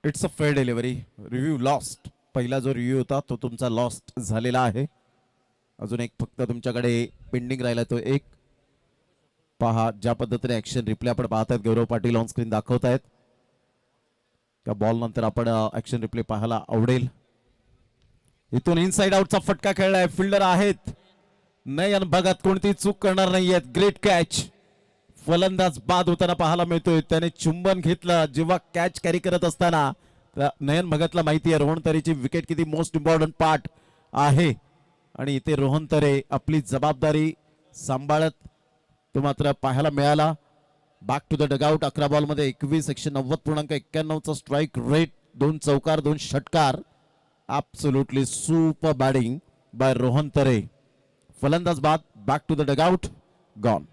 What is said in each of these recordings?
It's a fair delivery. Review lost. पहिला जो review होता तो तुमचा लॉस्ट झालेला आहे. अजून एक फक्त तुमच्याकडे पेंडिंग राहिला तो एक. पहा ज्या पद्धतीने ऍक्शन रिप्ले आपण पाहत आहेत, गौरव पाटील ऑन स्क्रीन दाखवत आहेत. त्या बॉल नंतर आपण ऍक्शन रिप्ले पाहायला आवडेल. इथून इनसाइड आउटचा फटका खेळलाय. फिल्डर आहेत नयन भगत, कोणती चूक करणार नाहीयेत. Great catch. फलंदाज बाद होताना पाहायला मिळतोय. त्याने चुंबन घेतलं जेव्हा कॅच कॅरी करत असताना. नयन भगतला माहिती आहे रोहन तरेची विकेट किती मोस्ट इम्पॉर्टंट पार्ट आहे आणि इथे रोहन तरे आपली जबाबदारी सांभाळत तो मात्र पाहायला मिळाला. Back to the dugout. 11 बॉलमध्ये 21 190.91चा स्ट्राईक रेट. 2 चौकार 2 षटकार. Absolutely super batting by Rohan Tare. फलंदाज बाद. Back to the dugout. Gone.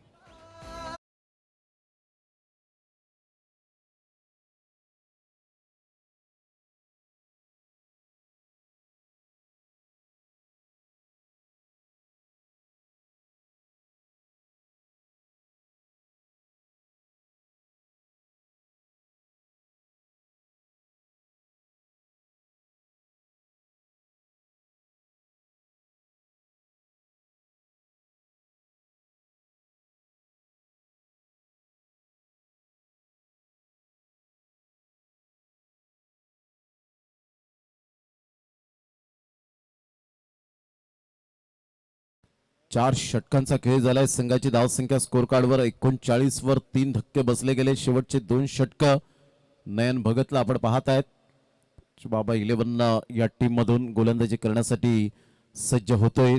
चार षटकांचा खेळ झालाय. संघाची धावसंख्या स्कोर कार्डवर 39 वर 3 धक्के बसले गेले. शेवटचे 2 षटक नयन भगतला आपण पाहत आहेत. बाबा 11 या टीम मधून गोलंदाजी करण्यासाठी सज्ज होतोय.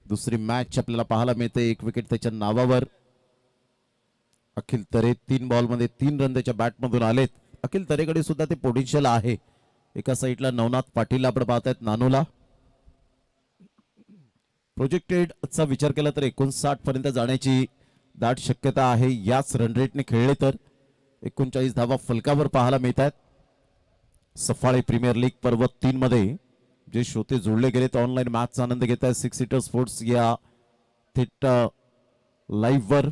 दुसरी मॅच आपल्याला पाहायला मिळते. 1 विकेट त्याच्या नावावर. अखिल तरे 3 बॉलमध्ये 3 रन त्याच्या बॅटमधून आलेत. अखिल तरेकडे सुद्धा ते पोटेन्शियल आहे. एका साईडला नवनाथ पाटील आपण पाहतायत नानूला. प्रोजेक्टेडचा विचार केला तर 59 पर्यंत जाण्याची दाट शक्यता आहे. याच रन रेटने खेळले तर 39 धावा फलकावर पाहायला मिळतात. सफाळे प्रीमियर लीग पर्व 3 मध्ये जे श्रोते जोडले गेले तर ऑनलाईन मॅचचा आनंद घेत आहेत. 6 सीटर स्पोर्ट्स या थेट लाईव्ह वर.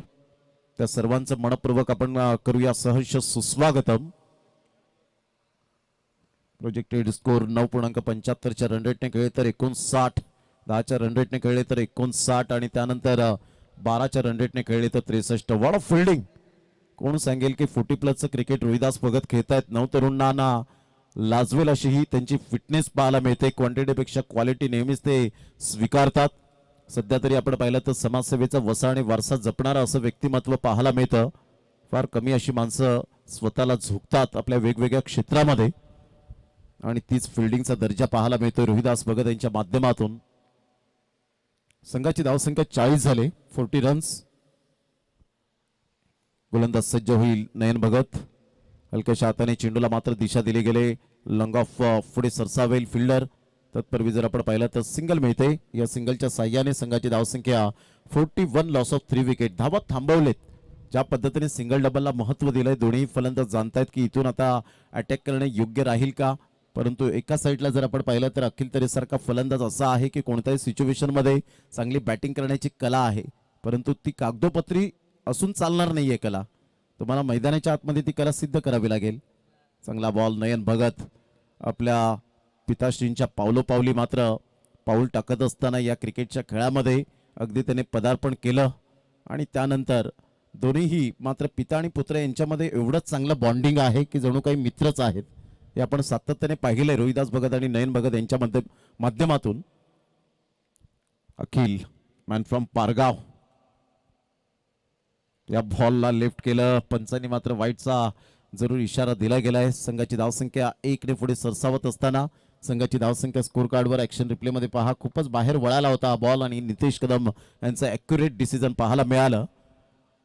त्या सर्वांचं मनपूर्वक आपण करूया सहर्ष सुस्वागतम. प्रोजेक्टेड स्कोर 9.75च्या रन रेटने खेळले तर 59, 10च्या रन रेटने खेळले तर 59 आणि त्यानंतर 12च्या रन रेटने खेळले तर 63. What of fielding. कोण सांगेल की 40 प्लसचं क्रिकेट रोहिदास भगत खेळतायत. नवतरुणांना लाजवेल अशी ही त्यांची फिटनेस पाहायला मिळते. क्वांटिटीपेक्षा क्वालिटी नेहमीच ते स्वीकारतात. सध्या तरी आपण पाहिलं तर समाजसेवेचा वसा आणि वारसा जपणारा असं व्यक्तिमत्व पाहायला मिळतं. फार कमी अशी माणसं स्वतःला झुकतात आपल्या वेगवेगळ्या क्षेत्रामध्ये आणि तीच फिल्डिंगचा दर्जा पाहायला मिळतोय रोहिदास भगत यांच्या माध्यमातून. संघाची धावसंख्या 40 झाले. 40 रन्स. गोलंदाज सज्ज होईल नयन भगत. हलक्याच्या हाताने चेंडूला मात्र दिशा दिली गेले. लॉंग ऑफ पुढे सरसावेल फिल्डर. तत्पूर्वी जर आपण पाहिलं तर सिंगल मिळते. या सिंगलच्या साह्याने संघाची धावसंख्या 41. Loss of 3 wicket. धावा थांबवलेत. ज्या पद्धतीने सिंगल डबलला महत्व दिलंय दोन्ही फलंदाज जाणतायत की इथून आता अटॅक करणे योग्य राहील का. परंतु एका साईडला जर आपण पाहिलं तर अखिल तरेसारखा फलंदाज असा आहे की कोणत्याही सिच्युएशनमध्ये चांगली बॅटिंग करण्याची कला आहे. परंतु ती कागदोपत्री असून चालणार नाहीये कला. तुम्हाला मैदानाच्या आतमध्ये ती कला सिद्ध करावी लागेल. चांगला बॉल. नयन भगत आपल्या पिताश्रींच्या पावलोपावली मात्र पाऊल टाकत असताना या क्रिकेटच्या खेळामध्ये अगदी त्याने पदार्पण केलं आणि त्यानंतर दोन्हीही मात्र पिता आणि पुत्र यांच्यामध्ये एवढंच चांगलं बॉन्डिंग आहे की जणू काही मित्रच आहेत. हे आपण सातत्याने पाहिलंय रोहिदास भगत आणि नयन भगत यांच्या माध्यमातून. अखिल मॅन फ्रॉम पारगाव या बॉलला लेफ्ट केलं. पंचांनी मात्र वाईटचा जरूर इशारा दिला गेलाय. संघाची धावसंख्या 1 ने पुढे सरसावत असताना संघाची धावसंख्या स्कोर कार्डवर ऍक्शन रिप्लेमध्ये पहा खूपच बाहेर वळाला होता हा बॉल आणि नितेश कदम यांचं ॲक्युरेट डिसिजन पाहायला मिळालं.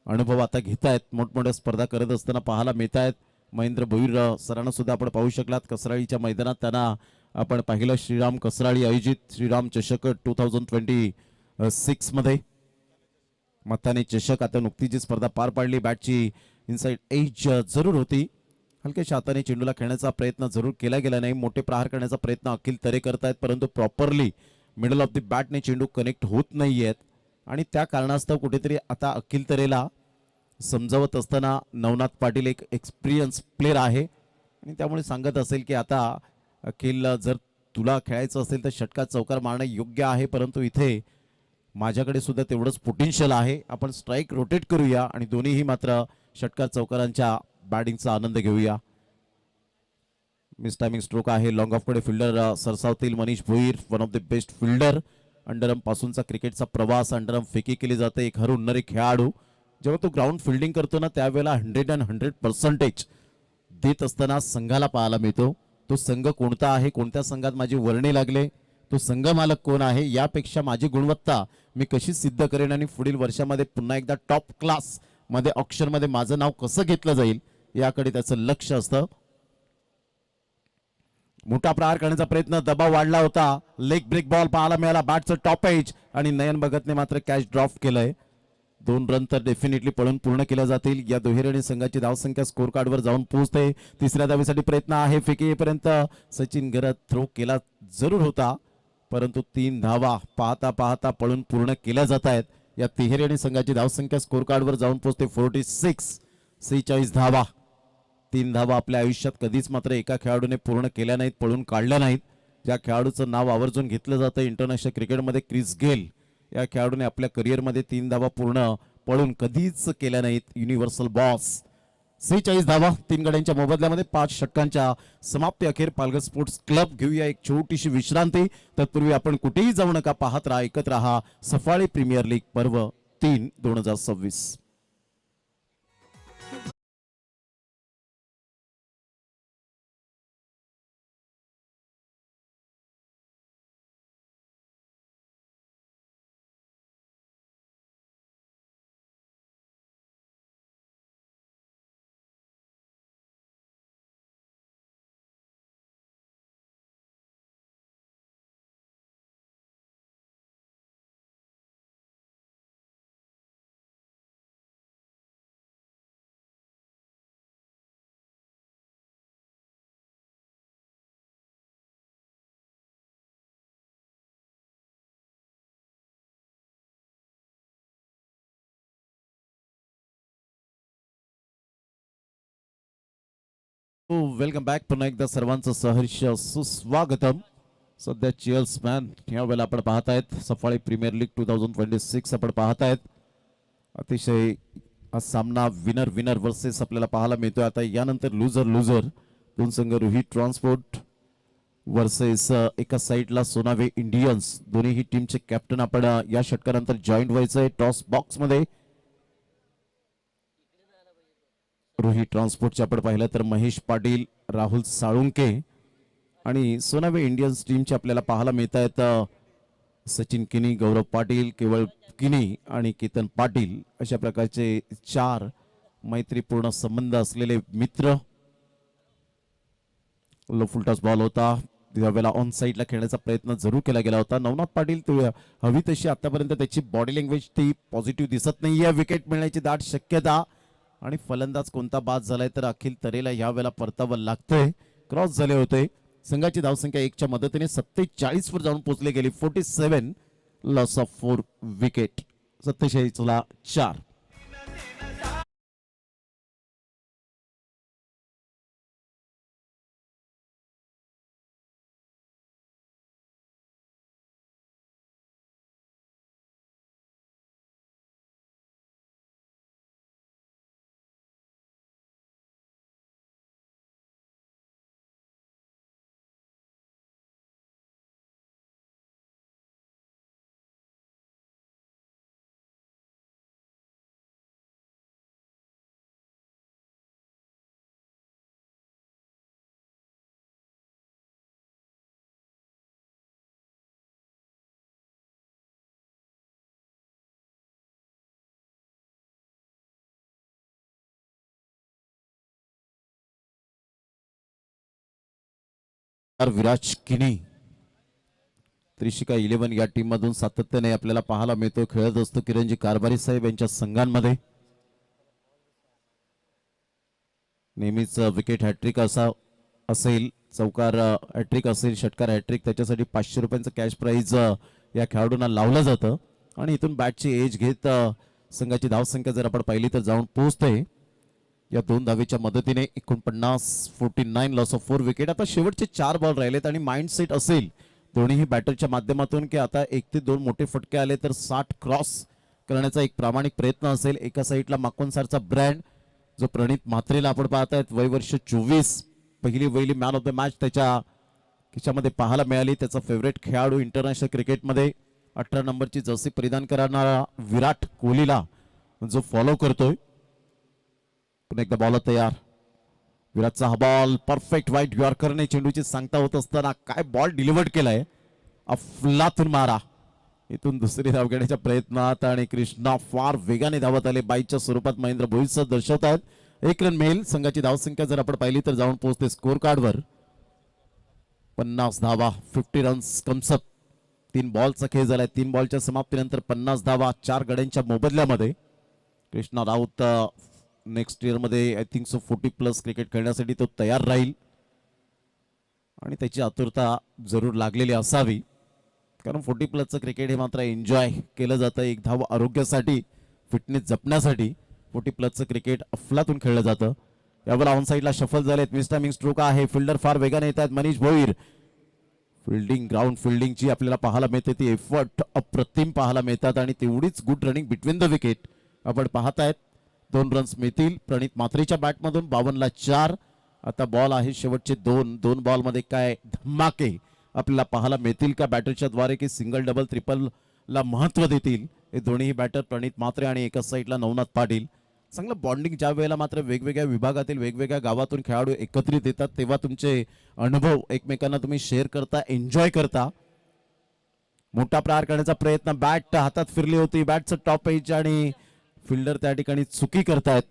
अनुभव आता घेतायत. मोठमोठ्या स्पर्धा करत असताना पाहायला मिळत आहेत. महेंद्र भोईर सरांना सुद्धा आपण पाहू शकलात. कसराळीच्या मैदानात त्यांना आपण पाहिलं. श्रीराम कसराळी आयोजित श्रीराम चषक 2026 मध्ये मताने चषक. आता नुकतीच जी स्पर्धा पार पाडली. बॅटची इनसाइड एज जरूर होती. हलक्याच्या हाताने चेंडूला खेळण्याचा प्रयत्न जरूर केला गेला नाही. मोठे प्रहार करण्याचा प्रयत्न अखिल तरे करतायत परंतु प्रॉपरली मिडल ऑफ द बॅटने चेंडू कनेक्ट होत नाहीयेत आणि त्या कारणास्तव कुठेतरी आता अखिल तरेला समजावत असताना नवनाथ पाटील एक एक्सपिरियन्स प्लेयर आहे. आणि त्यामुळे सांगत असेल की आता अखिल जर तुला खेळायचं असेल तर षटकार चौकार मारणं योग्य आहे, परंतु इथे माझ्याकडे सुद्धा तेवढंच पोटेन्शियल आहे. आपण स्ट्राईक रोटेट करूया आणि दोन्हीही मात्र षटकार चौकारांच्या बॅटिंगचा आनंद घेऊया. मिस टायमिंग स्ट्रोक आहे. लॉंग ऑफकडे फिल्डर सरसावतील Manish Bhoir, one of the best fielder. Underarm पासूनचा क्रिकेटचा प्रवास, अंडरआर्म फेकी केली जाते. एक हरहुन्नरी खेळाडू जेव्हा तो ग्राउंड फिल्डिंग करतो ना त्यावेळेला 100% देत असताना संघाला पाहायला मिळतो. तो संघ कोणता आहे, कोणत्या संघात माझी वर्णी लागले, तो संघ मालक कोण आहे, यापेक्षा माझी गुणवत्ता मी कशी सिद्ध करेन आणि पुढील वर्षामध्ये पुन्हा एकदा टॉप क्लास मध्ये ऑक्शन मध्ये माझं नाव कसं घेतलं जाईल याकडे त्याचं लक्ष असतं. मोठा प्रहार करण्याचा प्रयत्न, दबाव वाढला होता. लेग ब्रेक बॉल पाहायला मिळाला. बॅटचं टॉप एज आणि नयन भगतने मात्र कॅच ड्रॉप केलंय. 2 रन तर डेफिनेटली पळून पूर्ण केल्या जातील. या दुहेरी संघाची धावसंख्या स्कोर कार्डवर जाऊन पोहोचते. तिसऱ्या धावेसाठी प्रयत्न आहे. फेकी येईपर्यंत सचिन घरत थ्रो केला जरूर होता, परंतु 3 धावा पाहता पाहता पळून पूर्ण केल्या जात आहेत. या तिहेरी संघाची धावसंख्या स्कोर कार्डवर जाऊन पोहोचते 46 धावा. 3 धावा आपल्या आयुष्यात कधीच मात्र एका खेळाडूने पूर्ण केल्या नाहीत, पळून काढल्या नाहीत. ज्या खेळाडूचं नाव आवर्जून घेतलं जातं इंटरनॅशनल क्रिकेटमध्ये, क्रिस गेल या खेळाडूने आपल्या करिअरमध्ये 3 धावा पूर्ण पळून कधीच केल्या नाहीत. युनिव्हर्सल बॉस 46 धावा 3 गड्यांच्या मोबदल्यामध्ये 5 षटकांच्या समाप्ती अखेर पालघर स्पोर्ट्स क्लब. घेऊया एक छोटीशी विश्रांती. तत्पूर्वी आपण कुठेही जाऊ नका, पाहत राहा, ऐकत राहा सफाळी प्रीमियर लीग पर्व 3 2026. Welcome back. पुन्हा एकदा सर्वांचं सहर्ष सुस्वागतम. सध्या चेअर्समॅन यावेळेला आपण पाहतायत सफाळी प्रीमियर लीग 2026 आपण पाहतायत. अतिशय हा सामना विनर विनर वर्सेस आपल्याला पाहायला मिळतोय. आता यानंतर लुझर लुझर 2 संघ रोहित ट्रान्सपोर्ट वर्सेस एका साईडला सोनावे इंडियन्स. दोन्ही टीमचे कॅप्टन आपण या षटकानंतर जॉईंट व्हायचंय. टॉस बॉक्स मध्ये रोहित ट्रान्सपोर्टचे आपण पाहिलं तर महेश पाटील, राहुल साळुंके आणि सोनावे इंडियन्स टीमचे आपल्याला पाहायला मिळत आहेत सचिन किनी, गौरव पाटील, केवळ किनी आणि केतन पाटील. अशा प्रकारचे 4 मैत्रीपूर्ण संबंध असलेले मित्र. लो फुलटॉस बॉल होता त्यावेळेला ऑन साईडला खेळण्याचा प्रयत्न जरूर केला गेला होता. नवनाथ पाटील हवी तशी आतापर्यंत त्याची बॉडी लँग्वेज ती पॉझिटिव्ह दिसत नाहीये. विकेट मिळण्याची दाट शक्यता आणि फलंदाज कोणता बाद झालाय तर अखिल तरेला यावेळेला परतावं लागतंय. क्रॉस झाले होते. संघाची धावसंख्या 1च्या मदतीने 47 वर जाऊन पोहोचली गेली. 47 लॉस ऑफ 4 विकेट. 47 ला 4. विराज किनी त्रिशिका 11 या टीम मधून सातत्याने आपल्याला पाहायला मिळतो. खेळत असतो किरणजी कारभारी साहेब यांच्या संघांमध्ये. नेहमीच विकेट हॅट्रिक असेल, चौकार हॅट्रिक असेल, षटकार हॅट्रिक, त्याच्यासाठी 500 रुपयांचं कॅश प्राइज या खेळाडूंना लावलं जातं. आणि इथून बॅटची एज घेत संघाची धावसंख्या जर आपण पाहिली तर जाऊन पोहोचते या 2 धावेच्या मदतीने 49 लॉस ऑफ 4 विकेट. आता शेवटचे 4 बॉल राहिलेत आणि माइंडसेट असेल दोन्हीही बॅटरच्या माध्यमातून की आता 1 ते 2 मोठे फटके आले तर 60 क्रॉस करण्याचा एक प्रामाणिक प्रयत्न असेल. एका साईडला माकोनसारचा ब्रँड जो प्रणित म्हात्रेला आपण पाहतायत, वय वर्ष 24, पहिली मॅन ऑफ द मॅच त्याच्या खिशामध्ये पाहायला मिळाली. त्याचा फेवरेट खेळाडू इंटरनॅशनल क्रिकेटमध्ये 18 नंबरची जर्सी परिधान करणारा विराट कोहलीला जो फॉलो करतोय. पुन्हा एकदा बॉल तयार. विराटचा हा बॉल परफेक्ट वाईट यॉर्करने चेंडूची सांगता होत असताना काय बॉल डिलिव्हर्ड केलाय, अफलातून मारा. इथून दुसरी धाव घेण्याच्या प्रयत्नात आणि कृष्णा फार वेगाने धावत आले. बाईच्या स्वरूपात महेंद्र भोईसह दर्शवतात. 1 रन मिळेल. संघाची धावसंख्या जर आपण पाहिली तर जाऊन पोहोचते स्कोर कार्डवर 50 धावा, 50 रन्स कमसप. 3 बॉलचा खेळ झालाय. 3 बॉलच्या समाप्तीनंतर 50 धावा 4 गड्यांच्या मोबदल्यामध्ये. कृष्णा राऊत नेक्स्ट इयर मध्ये आय थिंक सो 40+ क्रिकेट खेळण्यासाठी तो तयार राहील आणि त्याची आतुरता जरूर लागलेली असावी, कारण 40+ क्रिकेट हे मात्र एन्जॉय केलं जातं. एक धाव आरोग्यासाठी, फिटनेस जपण्यासाठी 40+ क्रिकेट अफलातून खेळलं जातं. यावेळेला ऑन साईडला शफल झालेत. मिसटायमिंग स्ट्रोक आहे. फिल्डर फार वेगाने येत आहेत. मनीष भोईर फिल्डिंग, ग्राउंड फिल्डिंगची आपल्याला पाहायला मिळते. ती एफर्ट अप्रतिम पाहायला मिळतात आणि तेवढीच good running between the wicket आपण पाहतायत. 2 रन्स मिळतील प्रणित म्हात्रेच्या बॅटमधून. 52ला 4. आता बॉल आहे शेवटचे 2 बॉलमध्ये काय धमाके आपल्याला पाहायला मिळतील का बॅटरच्या द्वारे, की सिंगल डबल ट्रिपल ला महत्व देतील हे दोन्ही बॅटर प्रणित म्हात्रे आणि एकाच साईडला नवनाथ पाटील. चांगलं बॉन्डिंग ज्या वेळेला मात्र वेगवेगळ्या विभागातील वेगवेगळ्या गावातून खेळाडू एकत्रित येतात तेव्हा तुमचे अनुभव एकमेकांना तुम्ही शेअर करता, एन्जॉय करता. मोठा प्रहार करण्याचा प्रयत्न, बॅट हातात फिरली होती, बॅटचं टॉप एज आणि फिल्डर त्या ठिकाणी चुकी करतायत.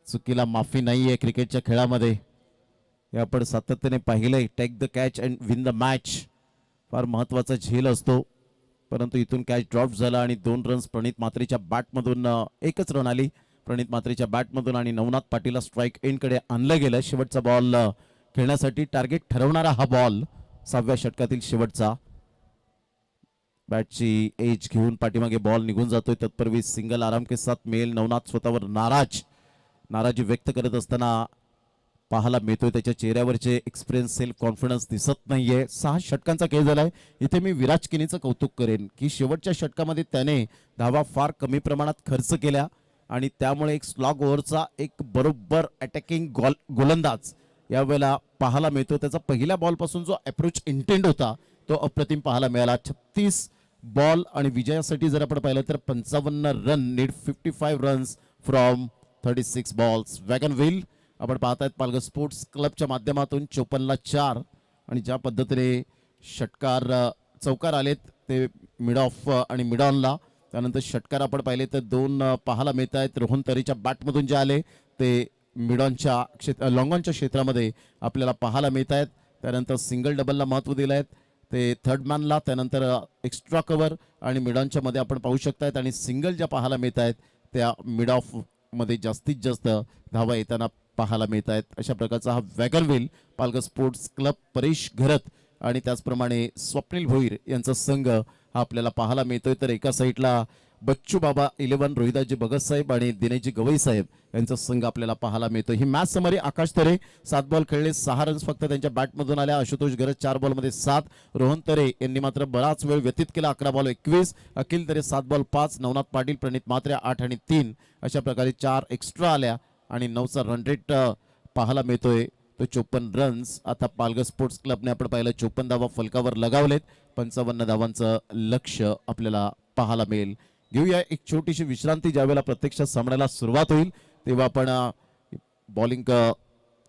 चुकीला माफी नाहीये क्रिकेटच्या खेळामध्ये, हे आपण सातत्याने पाहिलंय. Take the catch and win the match फार महत्वाचा झेल असतो, परंतु इथून कॅच ड्रॉप झाला आणि 2 रन्स प्रणित म्हात्रेच्या बॅटमधून. 1च रन आली प्रणित म्हात्रेच्या बॅटमधून आणि नवनाथ पाटीलला स्ट्राईक एंडकडे आणलं गेलं. शेवटचा बॉल खेळण्यासाठी टार्गेट ठरवणारा हा बॉल 6व्या षटकातील शेवटचा. बॅटची एज घेऊन पाठीमागे बॉल निघून जातोय. तत्पूर्वी सिंगल आराम के साथ मेल. नवनाथ स्वतःवर नाराजी व्यक्त करत असताना पाहायला मिळतोय. त्याच्या चेहऱ्यावरचे एक्सपिरियन्स, सेल्फ कॉन्फिडन्स दिसत नाहीये. 6 षटकांचा खेळ झालाय. इथे मी विराज किनीचं कौतुक करेन की शेवटच्या षटकामध्ये त्याने धावा फार कमी प्रमाणात खर्च केल्या आणि त्यामुळे एक स्लॉग ओव्हरचा एक बरोबर अटॅकिंग गोलंदाज यावेळेला पाहायला मिळतो. त्याचा पहिल्या बॉलपासून जो अप्रोच इंटेंट होता तो अप्रतिम पाहायला मिळाला. 36 बॉल आणि विजयासाठी जर आपण पाहिलं तर 55 run, need 55 runs from 36 balls. Wagon wheel आपण पाहतायत पालघर स्पोर्ट्स क्लबच्या माध्यमातून. 54ला 4 आणि ज्या पद्धतीने चौकार आलेत ते मिड ऑफ आणि मिड ऑनला. त्यानंतर षटकार आपण पाहिले तर 2 पाहायला मिळत आहेत. रोहन तरेच्या बॅटमधून जे आले ते मिड ऑनच्या लॉंग ऑनच्या क्षेत्रामध्ये आपल्याला पाहायला मिळत आहेत. त्यानंतर सिंगल डबलला महत्त्व दिलं आहे ते थर्ड मॅनला. त्यानंतर एक्स्ट्रा कव्हर आणि मिड ऑनच्या मध्ये आपण पाहू शकतायत आणि सिंगल ज्या पाहायला मिळत आहेत त्या मिड ऑफ मध्ये जास्तीत जास्त धावा येताना पाहायला मिळत आहेत. अशा प्रकारचा हा wagon wheel Palghar sports club, Paresh Gharat आणि त्याचप्रमाणे स्वप्नील भोईर यांचा संघ हा आपल्याला पाहायला मिळतोय. तर एका साईडला बच्चू बाबा 11, रोहिदाजी भगत साहेब आणि दिनेशजी गवई साहेब यांचा संघ आपल्याला पाहायला मिळतो. ही मॅच समरी आकाश तरे 7 बॉल खेळले, 6 रन्स फक्त त्यांच्या बॅटमधून आल्या. आशुतोष गरज 4 बॉलमध्ये 7. रोहन तरे यांनी मात्र बराच वेळ व्यतीत केला, 11 बॉल 21. अखिल तरे 7 बॉल 5. नवनाथ पाटील, प्रणित म्हात्रे 8 आणि 3 अशा प्रकारे 4 एक्स्ट्रा आल्या आणि 9चा रन रेट पाहायला मिळतोय तो 54 रन्स. आता पालघर स्पोर्ट्स क्लबने आपण पाहिलं 54 धावा फलकावर लगावलेत. 55 धावांचं लक्ष आपल्याला पाहायला मिळेल. घेऊया एक छोटीशी विश्रांती. ज्यावेळेला प्रत्यक्षात सामन्याला सुरुवात होईल तेव्हा आपण बॉलिंग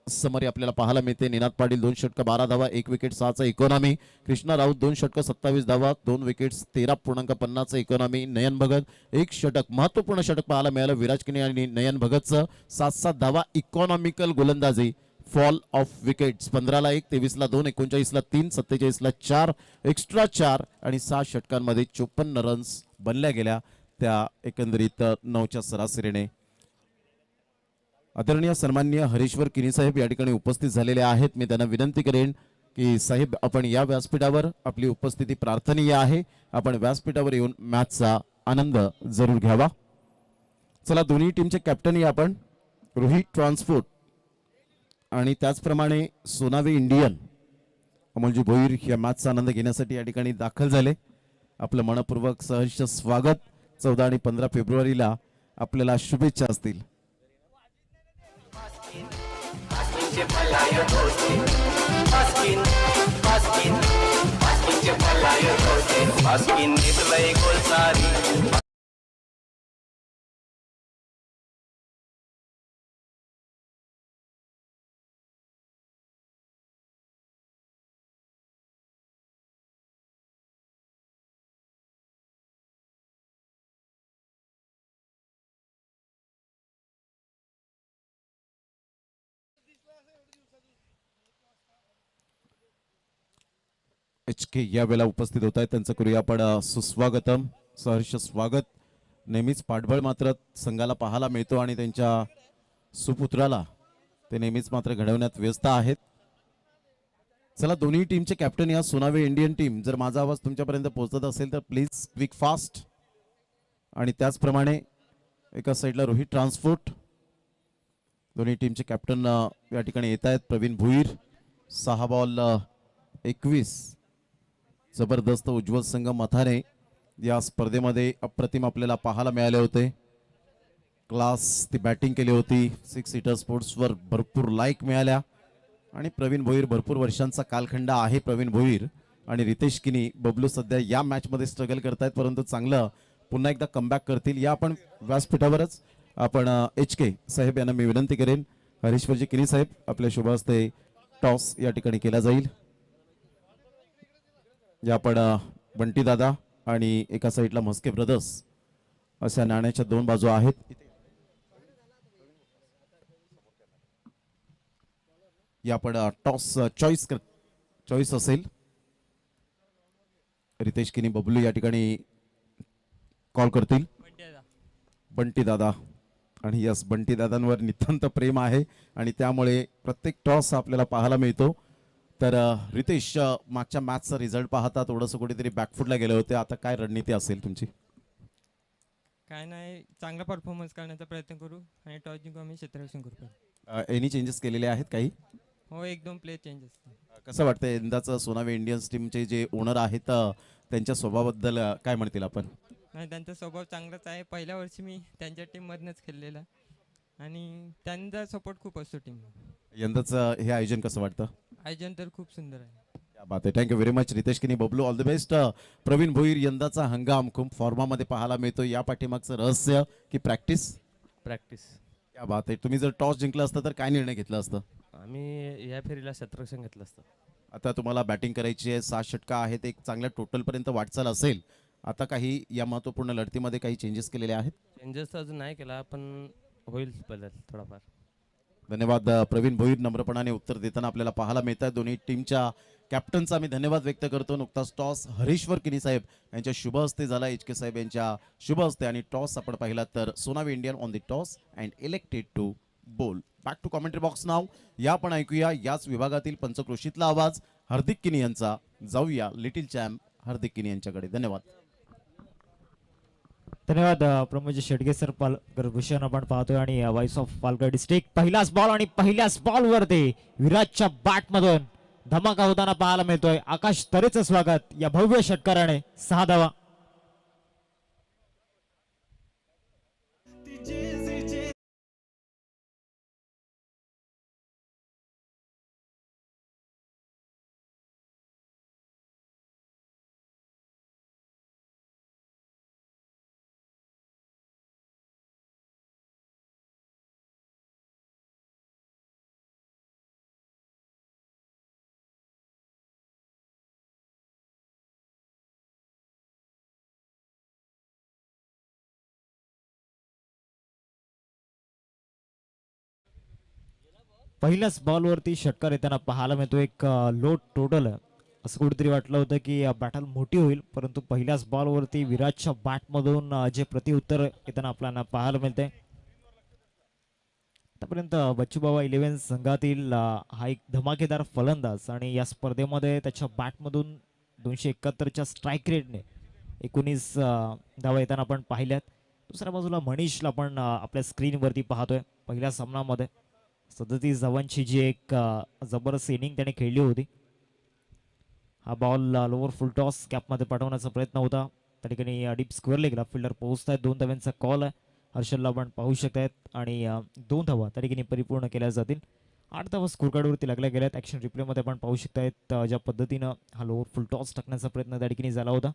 समरी आपल्याला पाहायला मिळते. निनाद पाटील 2 षटक 12 धावा, 1 विकेट 6चा इकॉनॉमी. कृष्णा राऊत 2 षटक 27 धावा, 2 विकेट्स 13.50चा इकॉनॉमी. नयन भगत 1 षटक, महत्वपूर्ण षटक पाहायला मिळालं विराज किनी आणि नयन भगतचं. 7-7 धावा, इकॉनॉमिकल गोलंदाजी. फॉल ऑफ विकेट्स 15ला 1, 23ला 2, 39ला 3, 47ला 4, एक्स्ट्रा 4 आणि 6 षटकांमध्ये 54 रन्स बनल्या गेल्या त्या एकंदरीत 9च्या सरासरीने. आदरणीय सन्माननीय हरीश्वर किनी साहेब या ठिकाणी उपस्थित झालेले आहेत. मी त्यांना विनंती करेन की साहेब आपण या व्यासपीठावर, आपली उपस्थिती प्रार्थनीय आहे, आपण व्यासपीठावर येऊन मॅचचा आनंद जरूर घ्यावा. चला दोन्ही टीमचे कॅप्टन या आपण रोहित ट्रान्सपोर्ट आणि त्याचप्रमाणे सोनावे इंडियन अमोलजी भोईर या मॅचचा आनंद घेण्यासाठी या ठिकाणी दाखल झाले. आपलं मनपूर्वक सहर्ष स्वागत. 14 आणि 15 फेब्रुवारीला आपल्याला शुभेच्छा असतील. HK या वेळेला उपस्थित होत आहेत, त्यांचं करूया आपण सुस्वागतम, सहर्ष स्वागत. नेहमीच पाठबळ मात्र संघाला पाहायला मिळतो आणि त्यांच्या सुपुत्राला ते नेहमीच मात्र घडवण्यात व्यस्त आहेत. चला दोन्ही टीमचे कॅप्टन या सोनावे इंडियन टीम, जर माझा आवाज तुमच्यापर्यंत पोहोचत असेल तर प्लीज क्विक फास्ट. आणि त्याचप्रमाणे एका साईडला रोहित ट्रान्सपोर्ट, दोन्ही टीमचे कॅप्टन या ठिकाणी येत आहेत. प्रवीण भुईर 6 बॉल 21. जबरदस्त उज्ज्वल संघ मथाने या स्पर्धेमध्ये अप्रतिम आपल्याला पाहायला मिळाले होते. क्लास ती बॅटिंग केली होती. 6 सीटर स्पोर्ट्सवर भरपूर लाईक मिळाल्या आणि प्रवीण भोईर भरपूर वर्षांचा कालखंड आहे. प्रवीण भोईर आणि रितेश किनी बबलू सध्या या मॅचमध्ये स्ट्रगल करतायत, परंतु चांगलं पुन्हा एकदा कमबॅक करतील. या आपण व्यासपीठावरच आपण HK साहेब यांना मी विनंती करेन, हरीश्वरजी किनी साहेब आपल्या शुभ हस्ते टॉस या ठिकाणी केला जाईल. या आपण बंटी दादा आणि एका साईडला म्हस्के ब्रदर्स अशा नाण्याच्या 2 बाजू आहेत. या आपण टॉस चॉईस असेल. रितेश किनी बबलू या ठिकाणी कॉल करतील. बंटी दादा आणि यस बंटी दादांवर नितांत प्रेम आहे आणि त्यामुळे प्रत्येक टॉस आपल्याला पाहायला मिळतो. तर रितेश, मागच्या मॅचचा रिझल्ट पाहता थोडंसं कुठेतरी बॅकफुटला गेले होते, आता काय रणनीती असेल तुमची? काय नाही, चांगला परफॉर्मन्स करण्याचा प्रयत्न करू आणि टॉस जिंकून आम्ही क्षेत्ररक्षण करू. एनी चेंजेस केलेले आहेत काही? हो, 1-2 प्ले चेंजेस. कसं वाटतं यंदाचं सोनावे इंडियन्स टीमचे जे ओनर आहेत त्यांच्या स्वभावाबद्दल काय म्हणतील आपण? नाही, त्यांचा स्वभाव चांगलाच आहे. पहिल्या वर्षी मी त्यांच्या टीममधनंच खेळलेला आणि त्यांचा सपोर्ट खूप असतो टीम. यंदाचं हे आयोजन कसं वाटतं? आयोजन तर खूप सुंदर आहे. क्या बात आहे. Thank you very much Ritesh Kini Bablu, all the best. Pravin Bhoir, यंदाचा हंगाम खूप फॉर्मामध्ये पाहायला मिळतो, या पाठीमागचं रहस्य की प्रॅक्टिस? प्रॅक्टिस. क्या बात आहे. तुम्ही जर टॉस जिंकला असतं तर काय निर्णय घेतला असता? आम्ही या फेरीला क्षेत्ररक्षण घेतलं असतं. आता तुम्हाला बॅटिंग करायची आहे, 7 षटका आहेत, एक चांगल्या टोटलपर्यंत वाटचाल असेल. आता काही या महत्त्वपूर्ण लढतीमध्ये काही चेंजेस केलेले आहेत? चेंजेस तर अजून नाही केला, पण होईल बदल थोडाफार. धन्यवाद. प्रवीण भोईर नम्रपणाने उत्तर देताना आपल्याला पाहायला मिळतात. दोन्ही टीमच्या कॅप्टनचा आम्ही धन्यवाद व्यक्त करतो. नुकताच टॉस हरीश्वर किनी साहेब यांच्या शुभ हस्ते झाला, HK साहेब यांच्या शुभ हस्ते, आणि टॉस आपण पाहिला तर सोनावे Indian on the toss and elected to bowl. Back to commentary box now. या आपण ऐकूया याच विभागातील पंचक्रोशीतला आवाज हार्दिक किनी यांचा. जाऊया लिटिल चॅम्प हार्दिक किनी यांच्याकडे. धन्यवाद. धन्यवाद प्रमोद शेडगे सर. पालघर आपण पाहतोय आणि वॉइस ऑफ पालघर डिस्ट्रिक्ट. पहिलाच बॉल आणि पहिल्याच बॉलवरती विराजच्या बॅट मधून धमाका होताना पाहायला मिळतोय. आकाश तरेचं स्वागत या भव्य षटकाराने. 6 धावा. पहिल्याच बॉलवरती षटकार येताना पाहायला मिळतो. एक लो टोटल असं कुठेतरी वाटलं होतं की बॅटल मोठी होईल, परंतु पहिल्याच बॉलवरती विराजच्या बॅटमधून जे प्रत्युत्तर येताना आपल्याला पाहायला मिळते. आतापर्यंत बच्चूबाबा 11 संघातील हा एक धमाकेदार फलंदाज आणि या स्पर्धेमध्ये त्याच्या बॅटमधून 271च्या स्ट्राईक रेटने 19 धावा येताना आपण पाहिल्यात. दुसऱ्या बाजूला मनीषला पण आपल्या स्क्रीनवरती पाहतोय. पहिल्या सामन्यामध्ये 37 धावांची जी एक जबरदस्त इनिंग त्याने खेळली होती. हा बॉल लोअर फुल टॉस कॅपमध्ये पाठवण्याचा प्रयत्न होता. त्या ठिकाणी डीप स्क्वेअरला गेला. फिल्डर पोहोचतायत. 2 धाव्यांचा कॉल आहे. हर्षलला आपण पाहू शकतायत आणि 2 धावा त्या ठिकाणी परिपूर्ण केल्या जातील. 8 धावा स्कोर कार्डवरती लागल्या गेल्यात. ॲक्शन रिप्लेमध्ये आपण पाहू शकतायत ज्या पद्धतीनं हा लोअर फुल टॉस टाकण्याचा प्रयत्न त्या ठिकाणी झाला होता.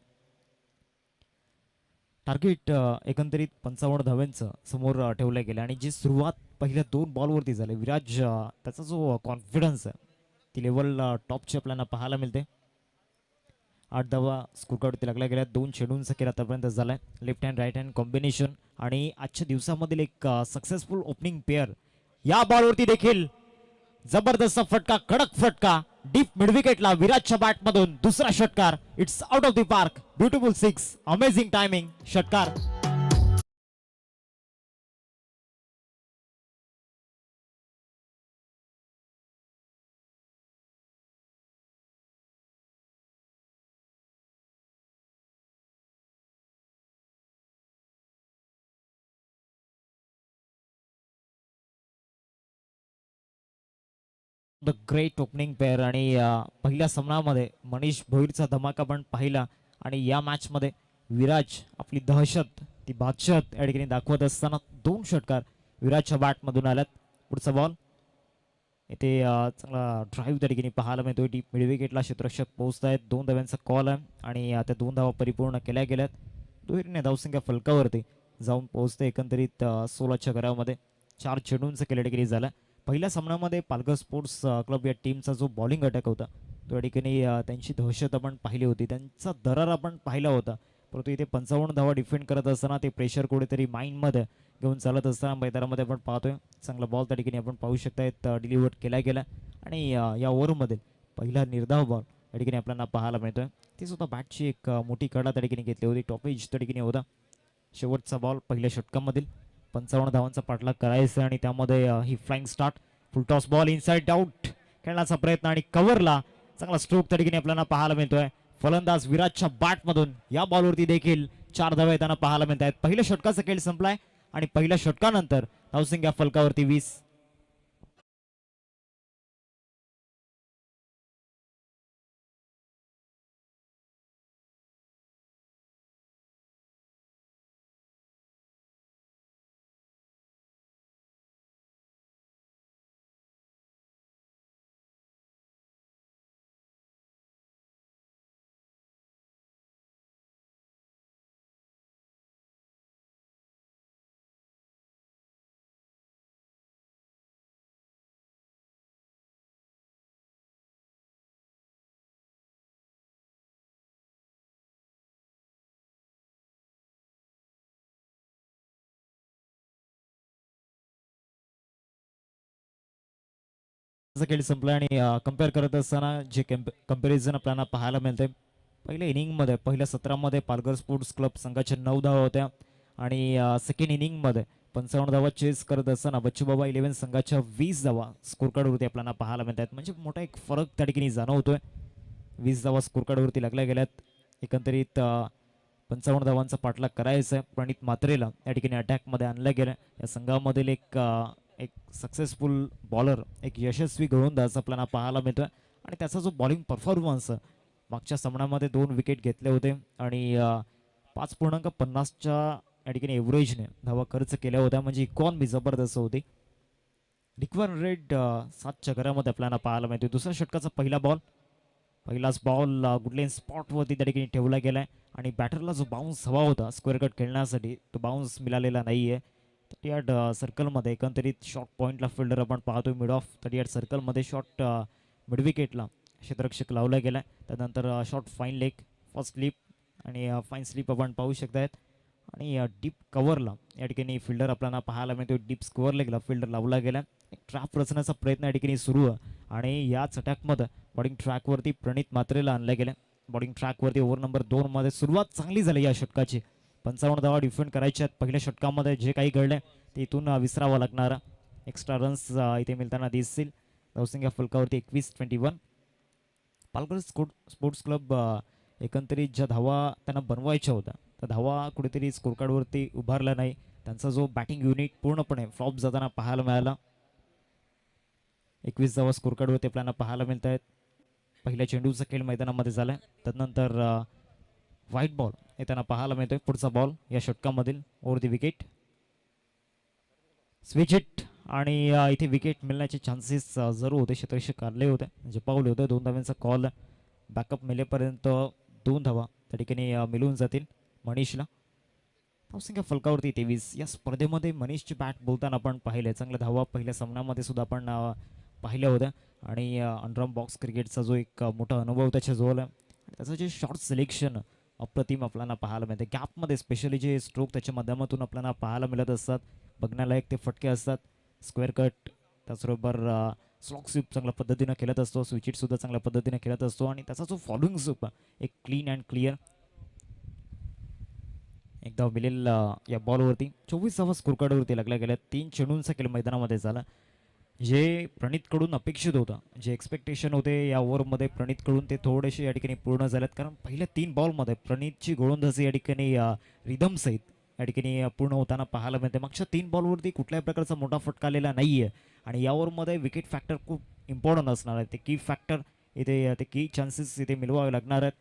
टार्गेट एकंदरीत 55 धाव्यांचं समोर ठेवलं गेलं आणि जी सुरुवात पहिल्या 2 बॉलवरती झाली, विराज त्याचा जो कॉन्फिडन्स आहे ती लेवल टॉपची आपल्याला पाहायला मिळते. 8 धावा स्कोर कार्डवरती लागल्या गेल्या. 2 चेंडूंचा खेळ आतापर्यंत झालाय. Left hand right hand combination आणि आजच्या दिवसामधील एक सक्सेसफुल ओपनिंग पेअर. या बॉलवरती देखील जबरदस्त फटका, कडक फटका डीप मिड विकेटला विराजच्या बॅटमधून दुसरा षटकार. It's out of the park. Beautiful 6. Amazing timing. षटकार. द ग्रेट ओपनिंग पेअर आणि पहिल्या सामन्यामध्ये मनीष भोईरचा धमाका पण पाहिला आणि या मॅचमध्ये विराज आपली दहशत ती बादशत या ठिकाणी दाखवत असताना 2 षटकार विराजच्या बॅटमधून आल्यात. पुढचा बॉल इथे चांगला ड्राईव्ह त्या ठिकाणी पाहायला मिळतोय. डीप मिड विकेटला क्षेत्ररक्षक पोहोचतायत. 2 धाव्यांचा कॉल आहे आणि त्या 2 धावा परिपूर्ण केल्या गेल्यात. दुहेरीने धावसंख्या फलकावरती जाऊन पोहोचते. एकंदरीत 16च्या घरामध्ये 4 चेंडूंचा केल्या ठिकाणी झाला. पहिल्या सामन्यामध्ये पालघर स्पोर्ट्स क्लब या टीमचा जो बॉलिंग अटॅक होता तो या ठिकाणी त्यांची दहशत आपण पाहिली होती. त्यांचा दरार आपण पाहिला होता. परंतु इथे 55 धावा डिफेंड करत असताना ते प्रेशर कुठेतरी माइंडमध्ये घेऊन चालत असताना मैदानामध्ये आपण पाहतोय चांगला बॉल त्या ठिकाणी आपण पाहू शकतायत डिलिव्हर केला गेला आणि या ओव्हरमध्ये पहिला निर्धाव बॉल त्या ठिकाणी आपल्याला पाहायला मिळतोय. ती सुद्धा बॅटची एक मोठी कडा त्या ठिकाणी घेतली होती. टॉपेज त्या ठिकाणी होता. शेवटचा बॉल पहिल्या षटकामधील 55 धावांचा पाठलाग करायचा आणि त्यामध्ये ही flying start. Full toss ball inside out खेळण्याचा प्रयत्न आणि कव्हरला चांगला स्ट्रोक त्या ठिकाणी आपल्याला पाहायला मिळतोय. फलंदाज विराजच्या बॅटमधून या बॉलवरती देखील 4 धावा येताना पाहायला मिळत आहेत. पहिल्या षटकाचा खेळ संपलाय आणि पहिल्या षटकानंतर धावसंख्या फलकावरती 20. खेळ संपला आणि कम्पेअर करत असताना जे कंपॅरिझन आपल्याला पाहायला मिळते पहिल्या इनिंगमध्ये पहिल्या सत्रामध्ये पालघर स्पोर्ट्स क्लब संघाच्या 9 धावा होत्या आणि सेकंड इनिंगमध्ये 55 धावा चेस करत असताना बच्चूबाबा 11 संघाच्या 20 धावा स्कोर कार्डवरती आपल्याला पाहायला मिळतात. म्हणजे मोठा एक फरक त्या ठिकाणी जाणवतोय. 20 धावा स्कोर कार्डवरती लागल्या गेल्यात. एकंदरीत 55 धावांचा पाठलाग करायचा आहे. प्रणित मात्रेला या ठिकाणी अटॅकमध्ये आणलं गेलं. या संघामधील एक सक्सेसफुल बॉलर एक यशस्वी गोलंदाज आपल्याला पाहायला मिळतोय आणि त्याचा जो बॉलिंग परफॉर्मन्स मागच्या सामन्यामध्ये 2 विकेट घेतले होते आणि 5.50च्या या ठिकाणी एव्हरेजने धावा खर्च केल्या होत्या. म्हणजे इकॉनॉमी जबरदस्त होती. रिक्वायर रेट 7च्या घरामध्ये आपल्याला पाहायला मिळते. दुसऱ्या षटकाचा पहिलाच बॉल गुडलेन स्पॉटवरती त्या ठिकाणी ठेवला गेलाय आणि बॅटरला जो बाउन्स हवा होता स्क्वेअर कट खेळण्यासाठी तो बाउन्स मिळालेला नाहीये. 30 सर्कलमध्ये एकंदरीत शॉर्ट पॉईंटला फिल्डर आपण पाहतोय. मिड ऑफ 30 सर्कलमध्ये शॉर्ट मिड विकेटला क्षेत्ररक्षक लावला गेला. त्यानंतर short fine leg first slip आणि फाईन स्लिप आपण पाहू शकतायत आणि डीप कव्हरला या ठिकाणी फिल्डर आपल्याला पाहायला मिळतो. डीप स्कोअर लेगला फिल्डर लावला गेला. एक ट्रॅप रचण्याचा प्रयत्न या ठिकाणी सुरू आहे आणि याच अटॅकमध्ये बॉलिंग ट्रॅकवरती प्रणित मात्रेला आणलं गेलं. बॉलिंग ट्रॅकवरती ओव्हर नंबर 2 मध्ये सुरुवात चांगली झाली या षटकाची. 55 धावा डिफेंड करायच्या आहेत. पहिल्या षटकामध्ये जे काही घडलंय ते इथून विसरावं लागणार. एक्स्ट्रा रन्स इथे मिळताना दिसतील. धावसंख्या फलकावरती 21-21. पालघर स्पोर्ट्स क्लब एकंदरीत ज्या धावा त्यांना बनवायच्या होत्या तर धावा कुठेतरी स्कोर कार्डवरती उभारला नाही. त्यांचा जो बॅटिंग युनिट पूर्णपणे फ्लॉप जाताना पाहायला मिळाला. 21 धावा स्कोर कार्डवरती आपल्याला पाहायला मिळत आहेत. पहिल्या चेंडूचा खेळ मैदानामध्ये झाला. त्यानंतर व्हाईट बॉल येताना पाहायला मिळतोय. पुढचा बॉल या षटकामधील over the wicket, switch hit आणि इथे विकेट मिळण्याचे चान्सेस जरूर होते. क्षेत्ररक्षक होते म्हणजे पावले होते. 2 धाव्यांचा कॉल, बॅकअप मिळेपर्यंत 2 धावा त्या ठिकाणी मिळून जातील मनीषला. धावसंख्या फलकावरती 23. या स्पर्धेमध्ये मनीषची बॅट बोलताना आपण पाहिले, चांगल्या धावा पहिल्या सामन्यामध्ये सुद्धा आपण पाहिल्या होत्या आणि अंडरआर्म बॉक्स क्रिकेटचा जो एक मोठा अनुभव त्याच्या जवळ आहे आणि त्याचं जे शॉर्ट सिलेक्शन अप्रतिम आपल्याला पाहायला मिळते. गॅपमध्ये स्पेशली जे स्ट्रोक त्याच्या माध्यमातून आपल्याला पाहायला मिळत असतात, बघण्यालायक ते फटके असतात. स्क्वेअर कट, त्याचबरोबर स्लॉक स्वीप चांगल्या पद्धतीनं खेळत असतो, स्विच सुद्धा चांगल्या पद्धतीनं खेळत असतो आणि त्याचा जो फॉलोइंग स्वीप एक क्लीन अँड क्लिअर एकदा मिळेल या बॉलवरती. 24 धावा स्कोर कार्डवरती लागल्या गेल्या. 3 चेंडूंचा खेळ मैदानामध्ये झाला. जे प्रणितकडून अपेक्षित होतं, जे एक्सपेक्टेशन होते या ओव्हरमध्ये प्रणितकडून, ते थोडेसे या ठिकाणी पूर्ण झालेत. कारण पहिल्या 3 बॉलमध्ये प्रणितची गोलंदाजी या ठिकाणी रिदम सहित या ठिकाणी पूर्ण होताना पाहायला मिळते. मागच्या 3 बॉलवरती कुठल्याही प्रकारचा मोठा फटका आलेला नाही आहे आणि या ओव्हरमध्ये विकेट फॅक्टर खूप इम्पॉर्टंट असणार आहे. ते की फॅक्टर इथे, ते की चान्सेस इथे मिळवावे लागणार आहेत.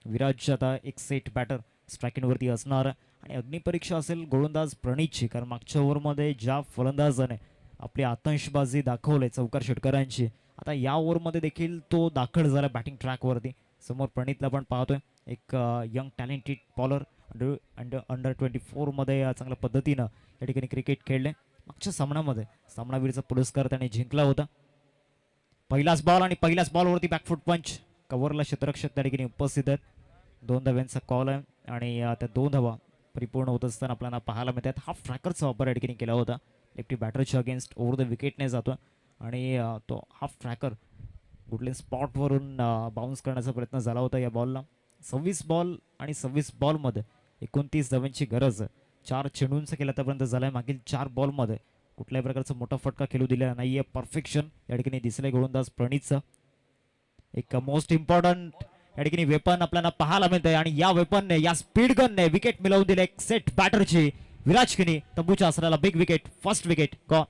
विराज आता एक सेट बॅटर स्ट्रायकिंगवरती असणार आणि अग्निपरीक्षा असेल गोलंदाज प्रणितची. कारण मागच्या ओव्हरमध्ये ज्या फलंदाजाने आपली आतंशबाजी दाखवली चौकार षटकारांची, आता या ओव्हरमध्ये देखील तो दाखल झाला बॅटिंग ट्रॅकवरती. समोर प्रणितला आपण पाहतोय, एक यंग टॅलेंटेड बॉलर. अंडर 24 मध्ये चांगल्या पद्धतीनं या ठिकाणी क्रिकेट खेळले. मागच्या सामन्यामध्ये सामनावीरचा पुरस्कार त्याने जिंकला होता. पहिलाच बॉल आणि पहिल्याच बॉलवरती बॅकफूट पंच, कव्हरला क्षेत्ररक्षक त्या ठिकाणी उपस्थित आहेत. 2 धाव्यांचा कॉल आहे आणि त्या 2 धावा परिपूर्ण होत असताना आपल्याला पाहायला मिळतात. हाफ ट्रॅकरचा वापर या ठिकाणी केला होता. लेफ्टी बॅटरच्या अगेन्स्ट ओव्हर द विकेटने जातो आणि तो हाफ ट्रॅकर कुठल्या स्पॉटवरून बाउन्स करण्याचा प्रयत्न झाला होता या बॉलला. 26 बॉल आणि 26 बॉलमध्ये 29 धावांची गरज. 4 चेंडूंचा केला आतापर्यंत झाला आहे. मागील 4 बॉलमध्ये कुठल्याही प्रकारचा मोठा फटका खेळू दिलेला नाही आहे. परफेक्शन या ठिकाणी दिसलंय गोलंदाज प्रणितचं. एक मोस्ट इम्पॉर्टंट या ठिकाणी वेपन आपल्याला पाहायला मिळतंय आणि या वेपनने, या स्पीड गनने विकेट मिळवून दिले एक सेट बॅटरची. विराज किनी तंबूच्या आसराला big wicket, first wicket gone.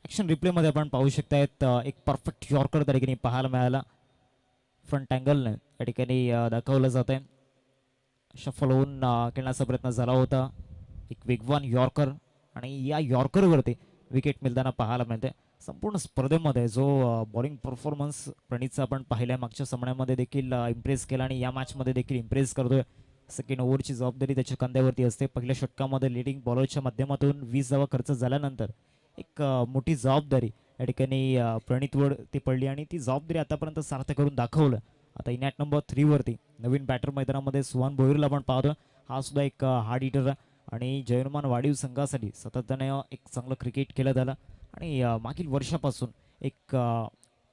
Action रिप्लेमध्ये आपण पाहू शकतायत एक परफेक्ट यॉर्कर त्या ठिकाणी पाहायला मिळाला. फ्रंट अँगलने या ठिकाणी दाखवलं जात आहे. शफल होऊन खेळण्याचा प्रयत्न झाला होता. एक वेगवान यॉर्कर आणि या यॉर्करवरती विकेट मिळताना पाहायला मिळते. संपूर्ण स्पर्धेमध्ये जो बॉलिंग परफॉर्मन्स प्रणितचा आपण पाहिल्या, मागच्या सामन्यामध्ये देखील इम्प्रेस केला आणि या मॅचमध्ये देखील इम्प्रेस करतोय. सेकंड ओव्हरची जबाबदारी त्याच्या खांद्यावरती असते. पहिल्या षटकामध्ये लिडिंग बॉलरच्या माध्यमातून 20 धावा खर्च झाल्यानंतर एक मोठी जबाबदारी या ठिकाणी प्रणितवर ती पडली आणि ती जबाबदारी आतापर्यंत सार्थ करून दाखवलं. आता इन ॲट नंबर 3 वरती नवीन बॅटर मैदानामध्ये सुहान भोईरला आपण पाहतो. हा सुद्धा एक हार्ड हिटर आणि जयनुमान वाढीव संघासाठी सातत्याने एक चांगलं क्रिकेट केलं झालं आणि मागील वर्षापासून एक